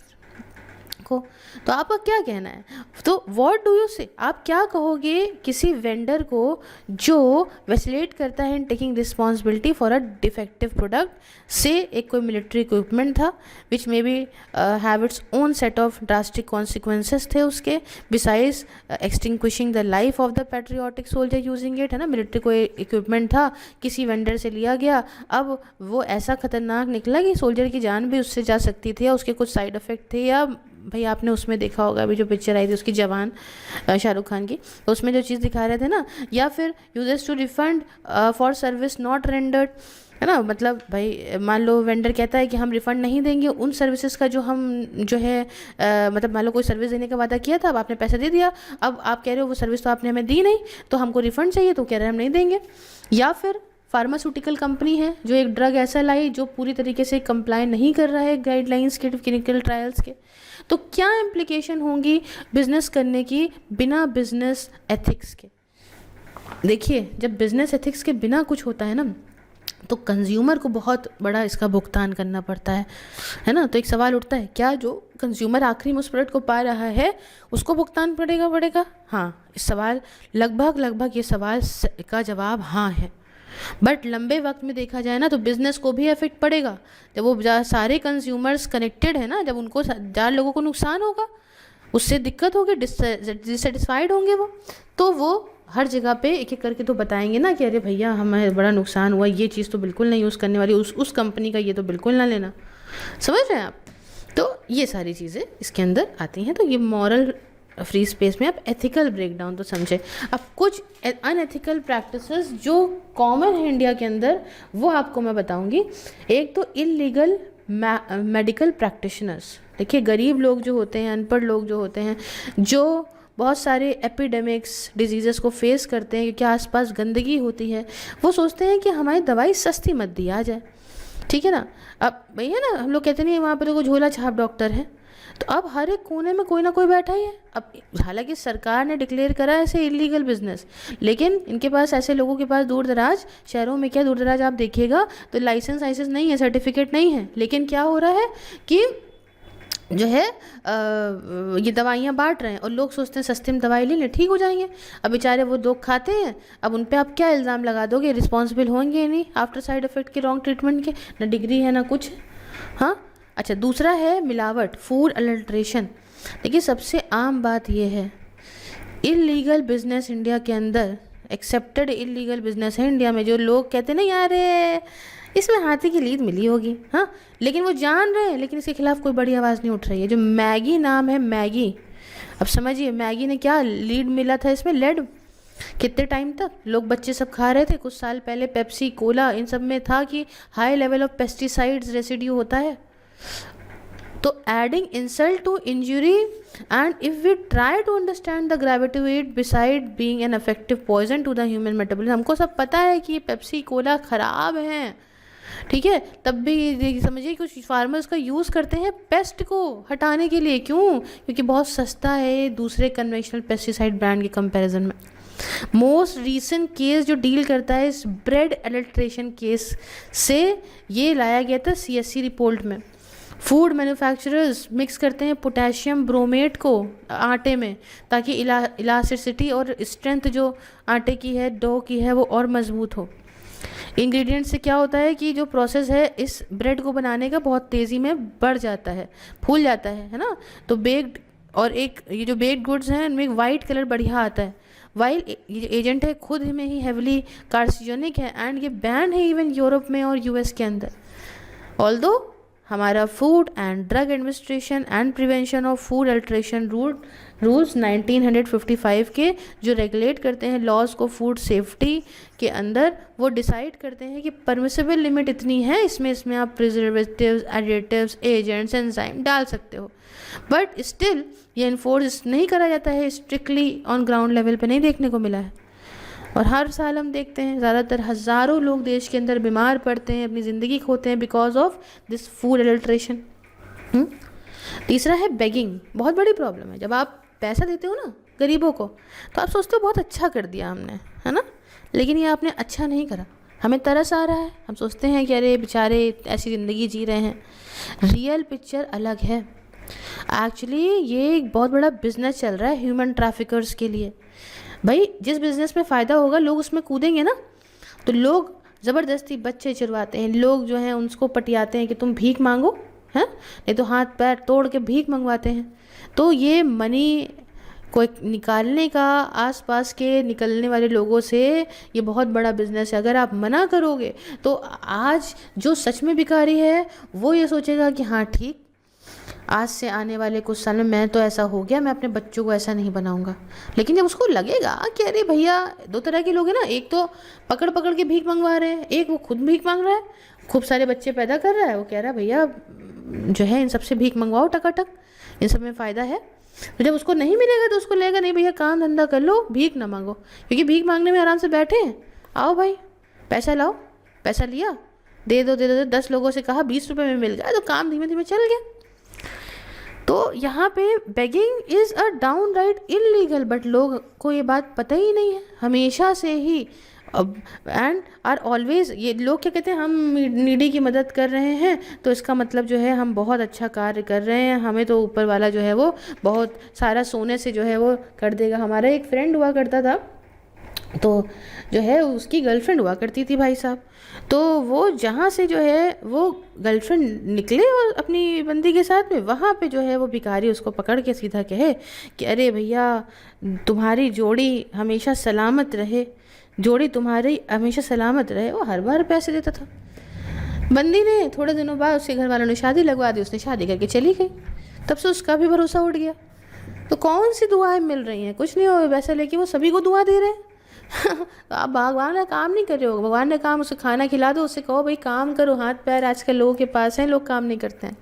को। तो आपका क्या कहना है? तो व्हाट डू यू से, आप क्या कहोगे किसी वेंडर को जो वैसिलेट करता है in taking responsibility for a defective product? से एक कोई मिलिट्री इक्विपमेंट था which may be have its own set of drastic consequences थे उसके, besides extinguishing the life of the patriotic soldier using it, है ना। मिलिट्री कोई इक्विपमेंट था, किसी वेंडर से लिया गया, अब वो ऐसा खतरनाक निकला कि सोल्जर की जान भी उससे जा सकती थी, या उसके कुछ साइड इफेक्ट थे। या भाई आपने उसमें देखा होगा अभी जो पिक्चर आई थी उसकी जवान, शाहरुख खान की, तो उसमें जो चीज़ दिखा रहे थे ना, या फिर users to refund for service not rendered, है ना। मतलब भाई मान लो वेंडर कहता है कि हम रिफ़ंड नहीं देंगे उन सर्विसेज का जो हम जो है मतलब मान लो कोई सर्विस देने का वादा किया था, अब आपने पैसा दे दिया, अब आप कह रहे हो वो सर्विस तो आपने हमें दी नहीं, तो हमको रिफ़ंड चाहिए, तो कह रहे हैं हम नहीं देंगे। या फिर फार्मास्यूटिकल कंपनी है जो एक ड्रग ऐसा लाई जो पूरी तरीके से कंप्लाई नहीं कर रहा है गाइडलाइंस के, क्लिनिकल ट्रायल्स के, तो क्या इम्प्लीकेशन होंगी बिजनेस करने की बिना बिजनेस एथिक्स के? देखिए जब बिजनेस एथिक्स के बिना कुछ होता है ना, तो कंज्यूमर को बहुत बड़ा इसका भुगतान करना पड़ता है ना। तो एक सवाल उठता है, क्या जो कंज्यूमर आखिरी में उस प्रोडक्ट को पा रहा है उसको भुगतान पड़ेगा? हाँ, इस सवाल लगभग ये सवाल का जवाब हाँ है। बट लंबे वक्त में देखा जाए ना तो बिज़नेस को भी इफेक्ट पड़ेगा। जब वो सारे कंज्यूमर्स कनेक्टेड है ना, जब उनको ज़्यादा लोगों को नुकसान होगा, उससे दिक्कत होगी, डिससेटिस्फाइड होंगे वो, तो वो हर जगह पे एक एक करके तो बताएंगे ना कि अरे भैया हमें बड़ा नुकसान हुआ, ये चीज़ तो बिल्कुल नहीं यूज़ करने वाली, उस कंपनी का ये तो बिल्कुल ना लेना। समझ रहे हैं आप? तो ये सारी चीज़ें इसके अंदर आती हैं। तो ये मॉरल फ्री स्पेस में आप एथिकल ब्रेकडाउन तो समझे। अब कुछ अनएथिकल प्रैक्टिसेस जो कॉमन है इंडिया के अंदर, वो आपको मैं बताऊंगी। एक तो इलीगल मेडिकल प्रैक्टिशनर्स। देखिए गरीब लोग जो होते हैं, अनपढ़ लोग जो होते हैं, जो बहुत सारे एपिडेमिक्स डिजीज़ेस को फेस करते हैं क्योंकि आसपास गंदगी होती है, वो सोचते हैं कि हमारी दवाई सस्ती मत दी आ जाए, ठीक है ना। अब भैया ना हम लोग कहते नहीं वहाँ पर तो कोई झोला छाप डॉक्टर है, तो अब हर एक कोने में कोई ना कोई बैठा ही है। अब हालांकि सरकार ने डिक्लेयर करा है ऐसे इलीगल बिजनेस, लेकिन इनके पास, ऐसे लोगों के पास दूर दराज शहरों में, क्या दूर दराज आप देखिएगा तो लाइसेंस नहीं है, सर्टिफिकेट नहीं है, लेकिन क्या हो रहा है कि जो है ये दवाइयाँ बांट रहे हैं और लोग सोचते हैं सस्ते में दवाई ले लें ठीक हो जाएंगे। अब बेचारे वो लोग खाते हैं, अब उन पे आप क्या इल्ज़ाम लगा दोगे? रिस्पॉन्सिबल होंगे नहीं आफ्टर साइड इफेक्ट के, रॉन्ग ट्रीटमेंट के, ना डिग्री है ना कुछ। हाँ अच्छा, दूसरा है मिलावट, फूड अडल्ट्रेशन। देखिए सबसे आम बात ये है, इलीगल बिजनेस इंडिया के अंदर, एक्सेप्टेड इलीगल बिजनेस है इंडिया में, जो लोग कहते नहीं यार इसमें हाथी की लीद मिली होगी, हाँ, लेकिन वो जान रहे हैं, लेकिन इसके खिलाफ कोई बड़ी आवाज़ नहीं उठ रही है। जो मैगी नाम है, मैगी, अब समझिए मैगी ने क्या लीड मिला था इसमें, लेड, कितने टाइम तक लोग बच्चे सब खा रहे थे, कुछ साल पहले पेप्सी कोला इन सब में था कि high level of pesticides residue होता है। तो adding insult to injury, and if we try to understand the gravity of it beside being an effective poison to the human metabolism, हमको सब पता है कि ये पेप्सी कोला खराब हैं, ठीक है, तब भी समझिए कुछ फार्मर्स का यूज़ करते हैं पेस्ट को हटाने के लिए। क्यों? क्योंकि बहुत सस्ता है दूसरे कन्वेंशनल पेस्टिसाइड ब्रांड के कंपैरिजन में। मोस्ट रीसेंट केस जो डील करता है इस ब्रेड एडल्ट्रेशन केस से, ये लाया गया था CSC रिपोर्ट में। फूड मैन्युफैक्चरर्स मिक्स करते हैं पोटेशियम ब्रोमेट को आटे में, ताकि इलास्टिसिटी और स्ट्रेंथ जो आटे की है, डो की है, वो और मजबूत हो। इंग्रेडिएंट से क्या होता है कि जो प्रोसेस है इस ब्रेड को बनाने का बहुत तेज़ी में बढ़ जाता है, फूल जाता है ना। तो बेक्ड, और एक ये जो बेक्ड गुड्स हैं इनमें वाइट कलर बढ़िया आता है। वाइल ये एजेंट है खुद में ही हेवली कार्सिनोजेनिक है, एंड ये बैन है इवन यूरोप में और US के अंदर। ऑल्दो हमारा food and drug administration and prevention of food alteration rules 1955 के जो रेगुलेट करते हैं लॉज को फूड सेफ्टी के अंदर, वो डिसाइड करते हैं कि परमिसिबल लिमिट इतनी है, इसमें आप प्रिजर्वेटिव्स, एडिटिव्स, एजेंट्स, एंजाइम डाल सकते हो। बट स्टिल ये इन्फोर्स नहीं करा जाता है स्ट्रिक्टली, ऑन ग्राउंड लेवल पे नहीं देखने को मिला है। और हर साल हम देखते हैं ज़्यादातर हज़ारों लोग देश के अंदर बीमार पड़ते हैं, अपनी ज़िंदगी खोते हैं because of this food adulteration. तीसरा है बेगिंग, बहुत बड़ी प्रॉब्लम है। जब आप पैसा देते हो ना गरीबों को, तो आप सोचते हो बहुत अच्छा कर दिया हमने, है ना, लेकिन ये आपने अच्छा नहीं करा। हमें तरस आ रहा है, हम सोचते हैं कि अरे बेचारे ऐसी ज़िंदगी जी रहे हैं। रियल पिक्चर अलग है। एक्चुअली ये एक बहुत बड़ा बिजनेस चल रहा है ह्यूमन ट्रैफिकर्स के लिए। भाई जिस बिज़नेस में फ़ायदा होगा लोग उसमें कूदेंगे ना। तो लोग ज़बरदस्ती बच्चे चुरवाते हैं, लोग जो हैं उनको पटियाते हैं कि तुम भीख मांगो, हैं, नहीं तो हाथ पैर तोड़ के भीख मंगवाते हैं। तो ये मनी को निकालने का आसपास के निकलने वाले लोगों से ये बहुत बड़ा बिजनेस है। अगर आप मना करोगे तो आज जो सच में भिखारी है वो ये सोचेगा कि हाँ ठीक, आज से आने वाले कुछ साल में मैं तो ऐसा हो गया, मैं अपने बच्चों को ऐसा नहीं बनाऊंगा। लेकिन जब उसको लगेगा कि अरे भैया, दो तरह के लोग हैं ना, एक तो पकड़ पकड़ के भीख मंगवा रहे हैं, एक वो खुद भीख मांग रहा है, खूब सारे बच्चे पैदा कर रहा है, वो कह रहा है भैया जो है इन सबसे भीख मंगवाओ टकाटक, इन सब में फ़ायदा है। तो जब उसको नहीं मिलेगा तो उसको लगेगा नहीं भैया काम धंधा कर लो, भीख ना मांगो, क्योंकि भीख मांगने में आराम से बैठे हैं। आओ भाई पैसा लाओ, पैसा लिया, दे दो 10 लोगों से कहा 20 रुपये में मिल गया, तो काम धीमे धीमे चल गया। तो यहाँ पे begging is a down right illegal, but लोग को ये बात पता ही नहीं है हमेशा से ही। एंड आर ऑलवेज, ये लोग क्या कहते हैं, हम नीडी की मदद कर रहे हैं तो इसका मतलब जो है हम बहुत अच्छा कार्य कर रहे हैं, हमें तो ऊपर वाला जो है वो बहुत सारा सोने से जो है वो कर देगा। हमारा एक फ्रेंड हुआ करता था, तो जो है उसकी गर्लफ्रेंड हुआ करती थी भाई साहब। तो वो जहाँ से जो है वो गर्लफ्रेंड निकले और अपनी बंदी के साथ में, वहाँ पे जो है वो भिखारी उसको पकड़ के सीधा कहे कि अरे भैया तुम्हारी जोड़ी हमेशा सलामत रहे, जोड़ी तुम्हारी हमेशा सलामत रहे। वो हर बार पैसे देता था। बंदी ने थोड़े दिनों बाद उसके घर वालों ने शादी लगवा दी, उसने शादी करके चली गई। तब से उसका भी भरोसा उठ गया। तो कौन सी दुआएं मिल रही हैं, कुछ नहीं हो वैसा, लेकिन वो सभी को दुआ दे रहे हैं। तो आप भगवान का काम नहीं कर रहे हो, भगवान ने काम, उसे खाना खिला दो, उससे कहो भाई काम करो, हाथ पैर आजकल लोगों के पास हैं, लोग काम नहीं करते हैं।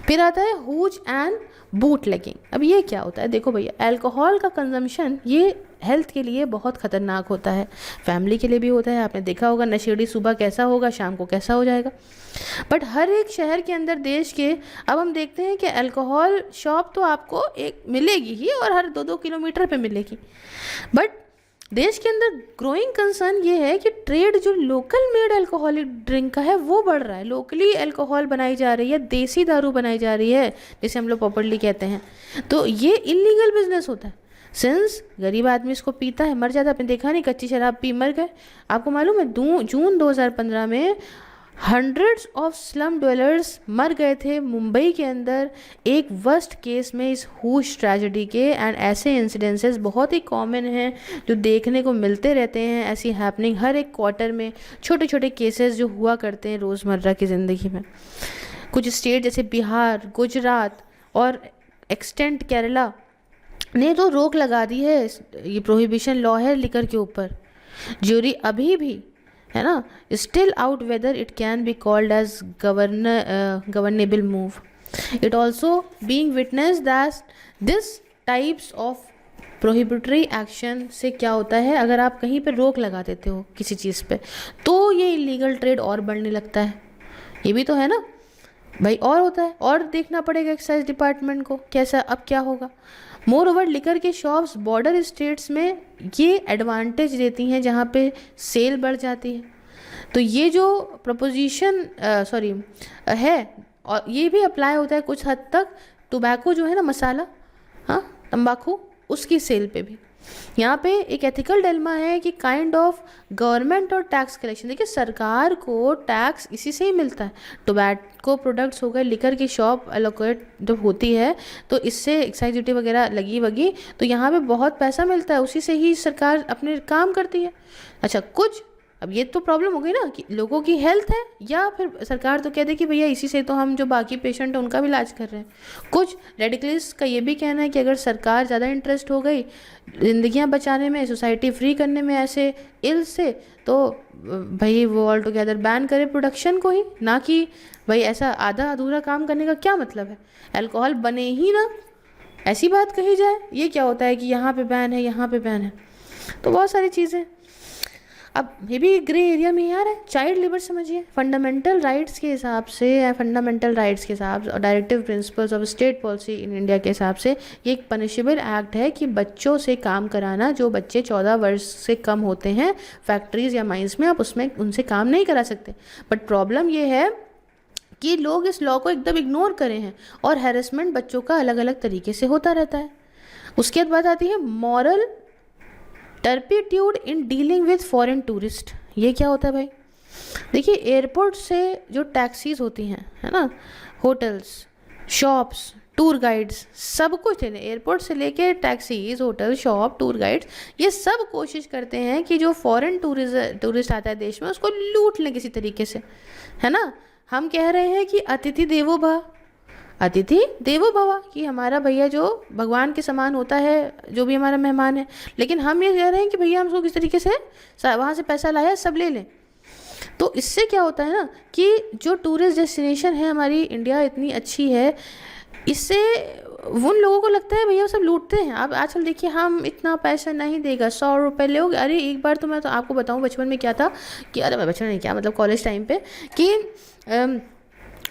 फिर आता है हुज एंड बूट लेगिंग। अब ये क्या होता है, देखो भैया अल्कोहल का कंजम्पशन ये हेल्थ के लिए बहुत ख़तरनाक होता है, फैमिली के लिए भी होता है। आपने देखा होगा नशेड़ी सुबह कैसा होगा, शाम को कैसा हो जाएगा। बट हर एक शहर के अंदर देश के अब हम देखते हैं कि अल्कोहल शॉप तो आपको एक मिलेगी ही, और हर 2-2 किलोमीटर पे मिलेगी। बट देश के अंदर ग्रोइंग कंसर्न ये है कि ट्रेड जो लोकल मेड अल्कोहलिक ड्रिंक का है वो बढ़ रहा है। लोकली अल्कोहल बनाई जा रही है, देसी दारू बनाई जा रही है, जिसे हम लोग प्रॉपर्ली कहते हैं। तो ये इलीगल बिजनेस होता है। सिंस गरीब आदमी इसको पीता है, मर जाता है। आपने देखा नहीं, कच्ची शराब पी मर गए। आपको मालूम है जून 2015 में हंड्रेड्स ऑफ स्लम ड्वेलर्स मर गए थे मुंबई के अंदर एक वर्स्ट केस में, इस हुश ट्रेजेडी के। एंड ऐसे इंसिडेंसेस बहुत ही कॉमन हैं जो देखने को मिलते रहते हैं, ऐसी हैपनिंग हर एक क्वार्टर में, छोटे छोटे केसेस जो हुआ करते हैं रोज़मर्रा की ज़िंदगी में। कुछ स्टेट जैसे बिहार, गुजरात और एक्सटेंट केरला ने तो रोक लगा दी है, ये प्रोहिबिशन लॉ है लिकर के ऊपर। ज्यूरी अभी भी, है ना, still out whether it can be called as governable move. It also being witness that this types of prohibitory action से क्या होता है, अगर आप कहीं पे रोक लगा देते हो किसी चीज़ पे, तो ये इलीगल ट्रेड और बढ़ने लगता है। ये भी तो है ना भाई, और होता है, और देखना पड़ेगा एक्साइज डिपार्टमेंट को कैसा अब क्या होगा। मोर ओवर लिकर के शॉप्स बॉर्डर स्टेट्स में ये एडवांटेज देती हैं जहाँ पे सेल बढ़ जाती है। तो ये जो प्रपोजिशन है, और ये भी अप्लाई होता है कुछ हद तक टोबैको जो है ना, मसाला, हाँ, तंबाकू, उसकी सेल पे भी। यहाँ पे एक एथिकल डिलेमा है कि काइंड ऑफ गवर्नमेंट और टैक्स कलेक्शन। देखिए सरकार को टैक्स इसी से ही मिलता है। टोबैको प्रोडक्ट्स हो गए, लिकर की शॉप एलोकेट जब होती है तो इससे एक्साइज ड्यूटी वगैरह लगी वगी, तो यहाँ पे बहुत पैसा मिलता है, उसी से ही सरकार अपने काम करती है। अच्छा, कुछ अब ये तो प्रॉब्लम हो गई ना कि लोगों की हेल्थ है, या फिर सरकार तो कहते कि भैया इसी से तो हम जो बाकी पेशेंट हैं उनका भी इलाज कर रहे हैं। कुछ रेडिकलिस्ट का ये भी कहना है कि अगर सरकार ज़्यादा इंटरेस्ट हो गई ज़िंदगियां बचाने में, सोसाइटी फ्री करने में ऐसे इल से, तो भाई वो ऑल टुगेदर बैन करे प्रोडक्शन को ही, ना कि भाई ऐसा आधा अधूरा काम करने का क्या मतलब है, अल्कोहल बने ही ना, ऐसी बात कही जाए। ये क्या होता है कि यहाँ पे बैन है, यहाँ पे बैन है, तो बहुत सारी चीज़ें। अब ये भी ग्रे एरिया में यार है। चाइल्ड लेबर समझिए, फंडामेंटल राइट्स के हिसाब से, या फंडामेंटल राइट्स के हिसाब से और directive principles of state policy in India के हिसाब से ये एक पनिशेबल एक्ट है कि बच्चों से काम कराना। जो बच्चे 14 वर्ष से कम होते हैं फैक्ट्रीज़ या माइंस में, आप उसमें उनसे काम नहीं करा सकते। बट प्रॉब्लम ये है कि लोग इस लॉ को एकदम इग्नोर करें हैं, और हैरेसमेंट बच्चों का अलग अलग तरीके से होता रहता है। उसके बाद बात आती है moral turpitude in dealing with foreign tourist. ये क्या होता है भाई? देखिए एयरपोर्ट से जो टैक्सीज होती हैं, है ना, होटल्स, शॉप्स, टूर गाइड्स, सब कुछ है, एयरपोर्ट से लेके taxis, hotel, shop, tour guides, ये सब कोशिश करते हैं कि जो फॉरेन टूरिस्ट आता है देश में उसको लूट लें किसी तरीके से, है ना। हम कह रहे हैं कि अतिथि देवो भव, अतिथि देवो भव, कि हमारा भैया जो भगवान के समान होता है, जो भी हमारा मेहमान है, लेकिन हम ये कह रहे हैं कि भैया हम उसको किस तरीके से वहाँ से पैसा लाया सब ले लें। तो इससे क्या होता है ना कि जो टूरिस्ट डेस्टिनेशन है हमारी, इंडिया इतनी अच्छी है, इससे उन लोगों को लगता है भैया सब लूटते हैं। आप आजकल देखिए, हम इतना पैसा नहीं देगा, 100 रुपये लोगे। अरे एक बार तो मैं तो आपको बताऊं बचपन में क्या था कि, अरे मैं बचपन में क्या मतलब कॉलेज टाइम पे, कि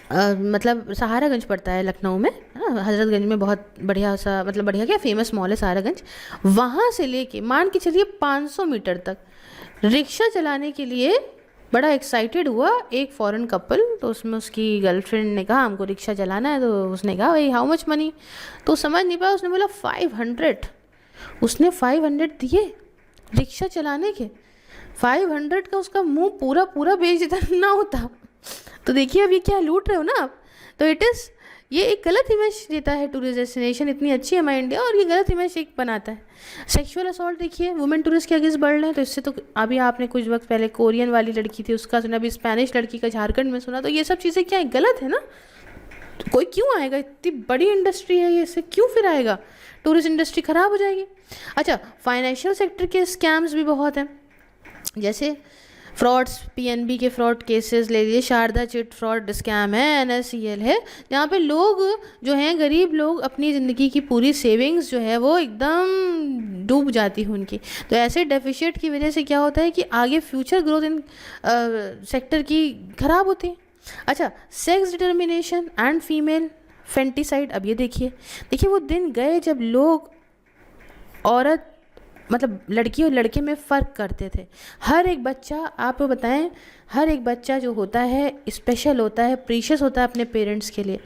मतलब सहारागंज पड़ता है लखनऊ में, हजरतगंज में बहुत बढ़िया सा, मतलब बढ़िया क्या, फेमस मॉल है सहारागंज। वहाँ से लेके मान के चलिए 500 मीटर तक रिक्शा चलाने के लिए बड़ा एक्साइटेड हुआ एक फॉरेन कपल। तो उसमें उसकी गर्लफ्रेंड ने कहा हमको रिक्शा चलाना है, तो उसने कहा भाई हाउ मच मनी, तो समझ नहीं पाया, उसने बोला 500। उसने 500 दिए रिक्शा चलाने के। 500 का उसका मुंह पूरा पूरा बेच देना होता। तो देखिए अब ये क्या लूट रहे हो ना आप। तो इट इज़, ये एक गलत इमेज देता है टूरिस्ट डेस्टिनेशन, इतनी अच्छी है हमारी इंडिया, और ये गलत इमेज एक बनाता है। सेक्सुअल असॉल्ट देखिए, वुमेन टूरिस्ट के अगेंस्ट बढ़ रहे हैं। तो इससे तो अभी आपने कुछ वक्त पहले कोरियन वाली लड़की थी उसका सुना, अभी स्पेनिश लड़की का झारखंड में सुना। तो ये सब चीज़ें क्या है, गलत है ना। तो कोई क्यों आएगा, इतनी बड़ी इंडस्ट्री है ये, इससे क्यों फिर आएगा, टूरिस्ट इंडस्ट्री ख़राब हो जाएगी। अच्छा, फाइनेंशियल सेक्टर के स्कैम्स भी बहुत हैं, जैसे फ्रॉड्स, पीएनबी के फ्रॉड केसेस ले लीजिए, शारदा चिट फ्रॉड स्कैम है, एनएससीएल है, जहाँ पे लोग जो हैं गरीब लोग अपनी ज़िंदगी की पूरी सेविंग्स जो है वो एकदम डूब जाती है उनकी। तो ऐसे डेफिशिएट की वजह से क्या होता है कि आगे फ्यूचर ग्रोथ इन सेक्टर की ख़राब होती है। अच्छा, सेक्स डिटर्मिनेशन एंड फीमेल फेंटिसाइड। अब ये देखिए वो दिन गए जब लोग औरत मतलब लड़की और लड़के में फ़र्क करते थे। हर एक बच्चा, आपको बताएं, हर एक बच्चा जो होता है स्पेशल होता है, प्रीशियस होता है अपने पेरेंट्स के लिए।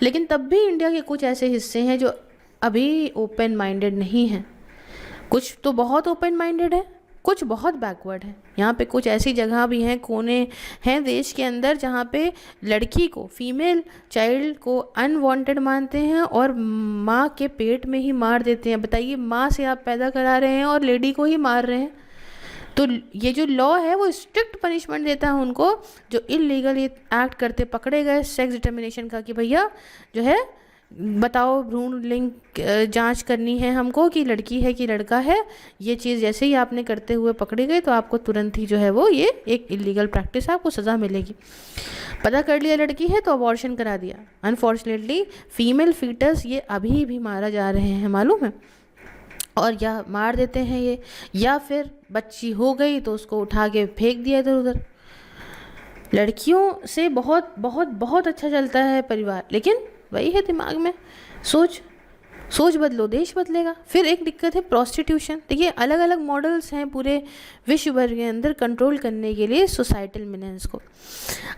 लेकिन तब भी इंडिया के कुछ ऐसे हिस्से हैं जो अभी ओपन माइंडेड नहीं हैं। कुछ तो बहुत ओपन माइंडेड है, कुछ बहुत बैकवर्ड है। यहाँ पे कुछ ऐसी जगह भी हैं, कोने हैं देश के अंदर, जहाँ पे लड़की को, फीमेल चाइल्ड को अनवांटेड मानते हैं और माँ के पेट में ही मार देते हैं। बताइए, माँ से आप पैदा करा रहे हैं और लेडी को ही मार रहे हैं। तो ये जो लॉ है वो स्ट्रिक्ट पनिशमेंट देता है उनको जो इलीगल ये एक्ट करते पकड़े गए सेक्स डिटर्मिनेशन का, कि भैया जो है बताओ भ्रूण लिंग जांच करनी है हमको कि लड़की है कि लड़का है, ये चीज़ जैसे ही आपने करते हुए पकड़ी गई तो आपको तुरंत ही जो है वो ये एक इलीगल प्रैक्टिस है, आपको सज़ा मिलेगी। पता कर लिया लड़की है तो अबॉर्शन करा दिया। अनफॉर्चुनेटली फीमेल फीटस ये अभी भी मारा जा रहे हैं, मालूम है, और या मार देते हैं ये, या फिर बच्ची हो गई तो उसको उठा के फेंक दिया इधर उधर। लड़कियों से बहुत बहुत बहुत अच्छा चलता है परिवार, लेकिन वही है दिमाग में सोच बदलो देश बदलेगा। फिर एक दिक्कत है प्रोस्टिट्यूशन। देखिए अलग अलग मॉडल्स हैं पूरे विश्व भर के अंदर कंट्रोल करने के लिए सोसाइटल मिलेंस को।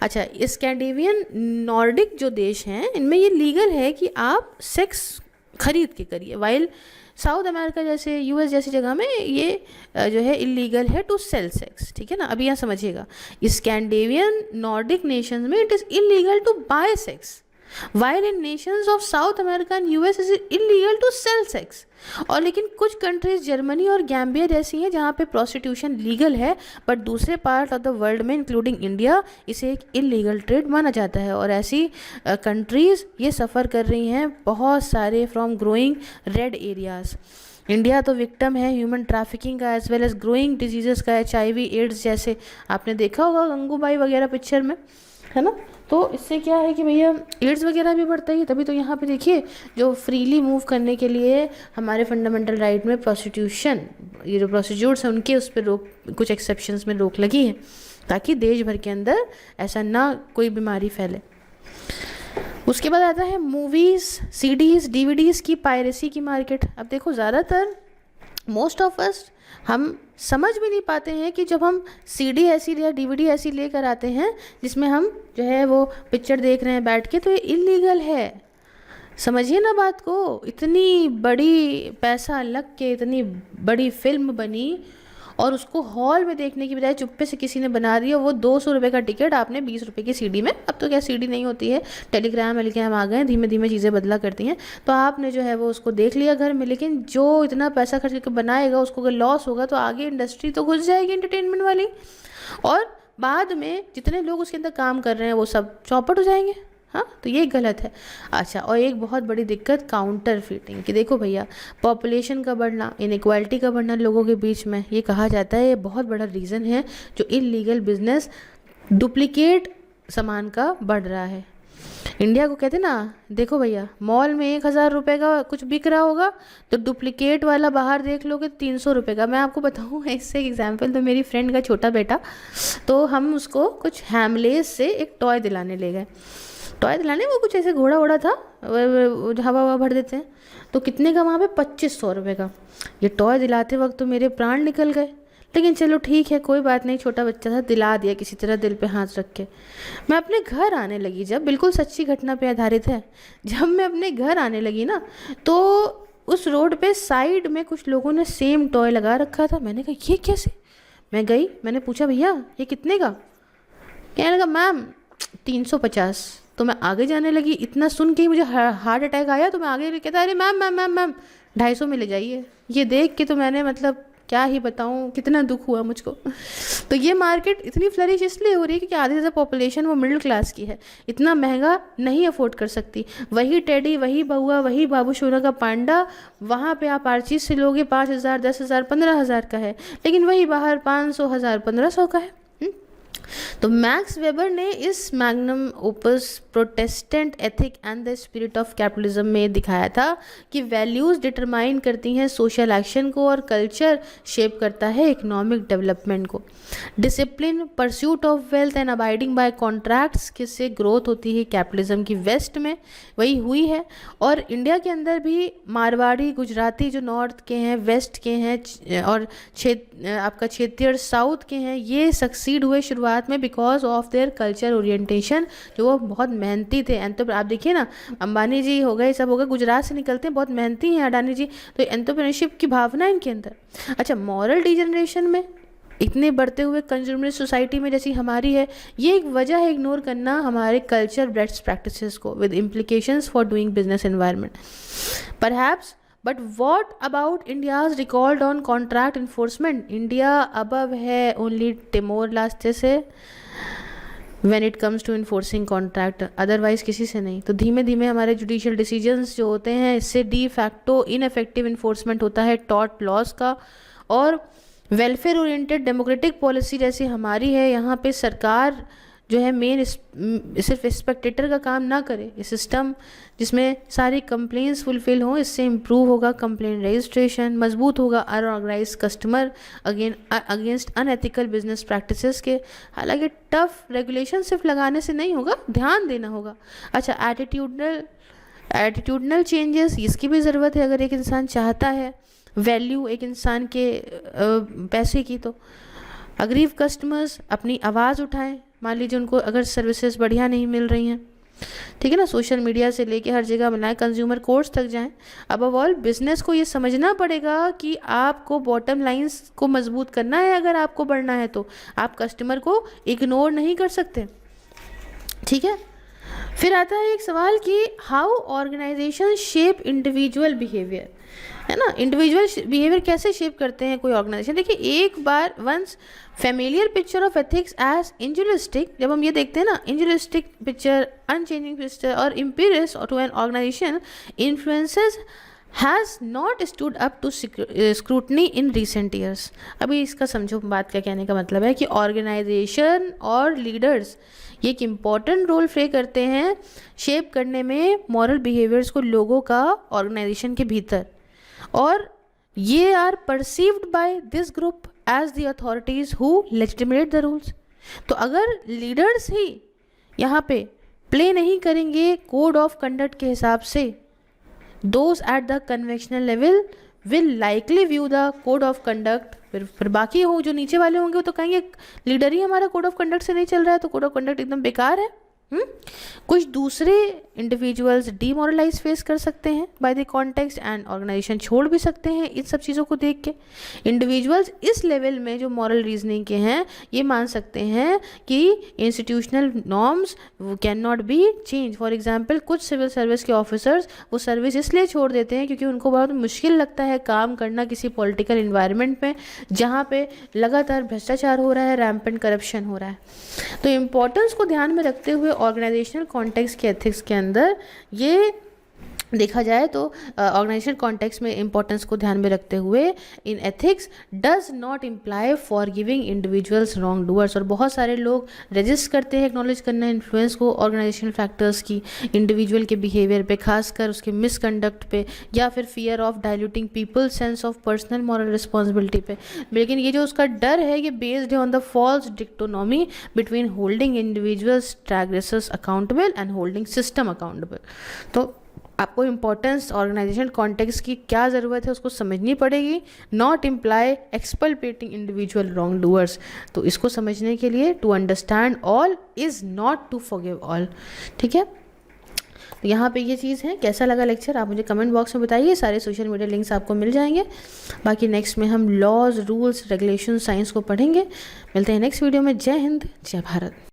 अच्छा, स्कैंडिनेवियन नॉर्डिक जो देश हैं इनमें ये लीगल है कि आप सेक्स खरीद के करिए, वाइल साउथ अमेरिका जैसे यूएस जैसी जगह में ये जो है इलीगल है टू सेल सेक्स। ठीक है ना, अभी यहाँ समझिएगा, स्कैंडिनेवियन नॉर्डिक नेशंस में it is illegal to buy sex, while in nations of South America and US is illegal to sell sex। और लेकिन कुछ कंट्रीज जर्मनी और गैम्बिया जैसी हैं जहाँ पे प्रोस्टिट्यूशन लीगल है, बट दूसरे पार्ट ऑफ द वर्ल्ड में इंक्लूडिंग इंडिया इसे एक इलीगल ट्रेड माना जाता है। और ऐसी कंट्रीज़ ये सफ़र कर रही हैं बहुत सारे from growing red areas. India तो विक्टिम है ह्यूमन ट्रैफिकिंग का as well as growing disease का, HIV एड्स जैसे आपने देखा होगा गंगूबाई वगैरह पिक्चर में, है ना। तो इससे क्या है कि भैया एड्स वगैरह भी बढ़ता ही, तभी तो यहाँ पे देखिए जो फ्रीली मूव करने के लिए हमारे फंडामेंटल राइट में प्रोस्टिट्यूशन, ये जो प्रोस्टिट्यूट्स हैं उनके उस पर रोक, कुछ एक्सेप्शंस में रोक लगी है ताकि देश भर के अंदर ऐसा ना कोई बीमारी फैले। उसके बाद आता है मूवीज़, CDs, DVDs की पायरेसी की मार्केट। अब देखो ज़्यादातर मोस्ट ऑफ अस हम समझ भी नहीं पाते हैं कि जब हम CD ऐसी या DVD ऐसी लेकर आते हैं जिसमें हम जो है वो पिक्चर देख रहे हैं बैठ के, तो ये इलीगल है। समझिए ना बात को, इतनी बड़ी पैसा लग के इतनी बड़ी फिल्म बनी और उसको हॉल में देखने की बजाय चुप्पे से किसी ने बना दिया, वो 200 रुपये का टिकट आपने 20 रुपये की CD में, अब तो क्या CD नहीं होती है, टेलीग्राम वेलीग्राम आ गए, धीमे धीमे चीज़ें बदला करती हैं, तो आपने जो है वो उसको देख लिया घर में। लेकिन जो इतना पैसा खर्च करके बनाएगा उसको अगर लॉस होगा तो आगे इंडस्ट्री तो घुस जाएगी एंटरटेनमेंट वाली, और बाद में जितने लोग उसके अंदर काम कर रहे हैं वो सब चौपट हो जाएंगे। हाँ, तो ये गलत है। अच्छा, और एक बहुत बड़ी दिक्कत काउंटर फीटिंग की। देखो भैया पॉपुलेशन का बढ़ना, इनइक्वालिटी का बढ़ना लोगों के बीच में, ये कहा जाता है ये बहुत बड़ा रीज़न है जो इलीगल बिजनेस डुप्लीकेट सामान का बढ़ रहा है। इंडिया को कहते ना, देखो भैया मॉल में 1000 रुपये का कुछ बिक रहा होगा तो डुप्लीकेट वाला बाहर देख लोगे 300 रुपये का। मैं आपको बताऊँ इससे एग्जांपल, तो मेरी फ्रेंड का छोटा बेटा, तो हम उसको कुछ हैमलेस से एक टॉय दिलाने ले गए। टॉय दिलाने वो कुछ ऐसे घोड़ा वोड़ा था, हवा हवा भर देते हैं, तो कितने का वहाँ पे 2500 रुपये का। ये टॉय दिलाते वक्त तो मेरे प्राण निकल गए, लेकिन चलो ठीक है कोई बात नहीं, छोटा बच्चा था, दिला दिया किसी तरह दिल पे हाथ रख के। मैं अपने घर आने लगी, जब बिल्कुल सच्ची घटना पे आधारित है, जब मैं अपने घर आने लगी ना तो उस रोड पे साइड में कुछ लोगों ने सेम टॉय लगा रखा था। मैंने कहा ये कैसे? मैं गई, मैंने पूछा भैया ये कितने का? कहने लगा मैम 350। तो मैं आगे जाने लगी, इतना सुन के ही मुझे हार्ट अटैक आया, तो मैं आगे कहता अरे मैम मैम मैम मैम 250 में ले जाइए। ये देख के तो मैंने मतलब क्या ही बताऊँ कितना दुख हुआ मुझको। तो ये मार्केट इतनी फ्लरिश इसलिए हो रही है क्योंकि आधी से ज़्यादा पॉपुलेशन वो मिडिल क्लास की है, इतना महंगा नहीं अफोर्ड कर सकती। वही टेडी, वही बउआ, वही बाबू सोना का पांडा, वहाँ पे आप हर चीज़ से लोगे 5000, 10,000, 15,000 का है, लेकिन वही बाहर 500, 1000, 1500 का है। तो मैक्स वेबर ने इस magnum opus Protestant ethic and the spirit of capitalism में दिखाया था कि वैल्यूज़ डिटरमाइन करती हैं सोशल एक्शन को और कल्चर शेप करता है इकोनॉमिक डेवलपमेंट को। Discipline, pursuit of wealth and abiding by contracts किससे ग्रोथ होती है कैपिटलिज्म की। वेस्ट में वही हुई है और इंडिया के अंदर भी मारवाड़ी, गुजराती जो नॉर्थ के हैं, वेस्ट के हैं और आपका क्षेत्रीय साउथ के हैं, ये सक्सीड हुए शुरुआत में because of their culture orientation, जो वो बहुत मेहनती थे। तो आप देखिए ना, अंबानी जी हो गए, सब हो गए, गुजरात से निकलते हैं, बहुत मेहनती हैं अडानी जी, तो एंटरप्रेन्योरशिप की भावना इनके अंदर। अच्छा, मॉरल डिजनरेशन में इतने बढ़ते हुए कंज्यूमर सोसाइटी में जैसी हमारी है, ये एक वजह है इग्नोर करना हमारे कल्चर बेस्ट प्रैक्टिसेस को with implications for doing business environment perhaps. But what about India's record on contract enforcement? India above है ओनली टिमोर लास्टे से, when it comes to enforcing contract, otherwise किसी से नहीं। तो धीमे धीमे हमारे जुडिशियल डिसीजंस जो होते हैं इससे डी फैक्टो इनफेक्टिव इन्फोर्समेंट होता है टॉर्ट लॉज का। और वेलफेयर ओरिएंटेड डेमोक्रेटिक पॉलिसी जैसी हमारी है, यहाँ पे सरकार जो है मेन सिर्फ स्पेक्टेटर का काम ना करे, ये सिस्टम जिसमें सारी कंप्लेंट्स फुलफिल हों, इससे इम्प्रूव होगा कंप्लेंट रजिस्ट्रेशन, मजबूत होगा unorganise customer against unethical business practices के। हालांकि टफ रेगुलेशन सिर्फ लगाने से नहीं होगा, ध्यान देना होगा। अच्छा, एटीट्यूडनल चेंजेस, इसकी भी ज़रूरत है अगर एक इंसान चाहता है वैल्यू एक इंसान के पैसे की। तो अग्रीव कस्टमर्स अपनी आवाज़ उठाएं, मान लीजिए उनको अगर सर्विसेज बढ़िया नहीं मिल रही हैं, ठीक है ना, सोशल मीडिया से लेके हर जगह बनाए, कंज्यूमर कोर्ट्स तक जाएं। अबव ऑल बिजनेस को ये समझना पड़ेगा कि आपको बॉटम लाइंस को मजबूत करना है, अगर आपको बढ़ना है तो आप कस्टमर को इग्नोर नहीं कर सकते, ठीक है। फिर आता है एक सवाल कि how organisation shape individual behaviour, है ना, इंडिविजुअल बिहेवियर कैसे शेप करते हैं कोई ऑर्गेनाइजेशन। देखिए, एक बार once familiar picture of ethics as individualistic, जब हम ये देखते हैं ना, इंजुरिस्टिक पिक्चर, अनचेंजिंग पिक्चर और impervious to an organization influences has not stood up to scrutiny in recent years. अभी इसका समझो बात का कहने का मतलब है कि ऑर्गेनाइजेशन और लीडर्स ये एक इम्पॉर्टेंट रोल प्ले करते हैं शेप करने में मॉरल बिहेवियर्स को लोगों का ऑर्गेनाइजेशन के भीतर, और ये are perceived by this group as the authorities who legitimate the rules. तो अगर लीडर्स ही यहाँ पे प्ले नहीं करेंगे कोड ऑफ कंडक्ट के हिसाब से, those at the conventional level will likely view the code of conduct, फिर बाकी हो जो नीचे वाले होंगे वो तो कहेंगे लीडर ही हमारा कोड ऑफ कंडक्ट से नहीं चल रहा है, तो कोड ऑफ कंडक्ट एकदम बेकार है। कुछ दूसरे इंडिविजुअल्स डीमोरलाइज फेस कर सकते हैं by the context and organisation छोड़ भी सकते हैं इन सब चीज़ों को देख के। इंडिविजुअल्स इस लेवल में जो मॉरल रीजनिंग के हैं ये मान सकते हैं कि institutional norms can not be change. For example, कुछ सिविल सर्विस के ऑफिसर्स वो सर्विस इसलिए छोड़ देते हैं क्योंकि उनको बहुत मुश्किल लगता है काम करना किसी पॉलिटिकल इन्वायरमेंट में जहाँ पे लगातार भ्रष्टाचार हो रहा है, रैम्पेंट करप्शन हो रहा है। तो इम्पोर्टेंस को ध्यान में रखते हुए ऑर्गेनाइजेशनल कॉन्टेक्स्ट के एथिक्स के अंदर ये देखा जाए तो ऑर्गेनाइजेशन कॉन्टेक्स्ट में इंपॉर्टेंस को ध्यान में रखते हुए इन ethics does not imply for giving individuals wrong doers. और बहुत सारे लोग रजिस्ट करते हैं एक्नॉलेज करना इन्फ्लुएंस को ऑर्गेनाइजेशनल फैक्टर्स की इंडिविजुअल के बिहेवियर पे, खासकर उसके मिसकंडक्ट पे, या फिर fear of diluting people sense of personal moral responsibility पे। लेकिन ये जो उसका डर है ये बेस्ड है on the false dichotomy between holding individuals transgressors accountable and holding system accountable. तो आपको इम्पोर्टेंस ऑर्गेनाइजेशन कॉन्टेक्स्ट की क्या ज़रूरत है उसको समझनी पड़ेगी, not imply exculpating individual wrongdoers. तो इसको समझने के लिए to understand all is not to forgive all, ठीक है। तो यहाँ पे ये चीज़ है। कैसा लगा लेक्चर आप मुझे कमेंट बॉक्स में बताइए, सारे सोशल मीडिया लिंक्स आपको मिल जाएंगे। बाकी नेक्स्ट में हम लॉज, रूल्स, रेगुलेशन, साइंस को पढ़ेंगे। मिलते हैं नेक्स्ट वीडियो में। जय हिंद, जय भारत।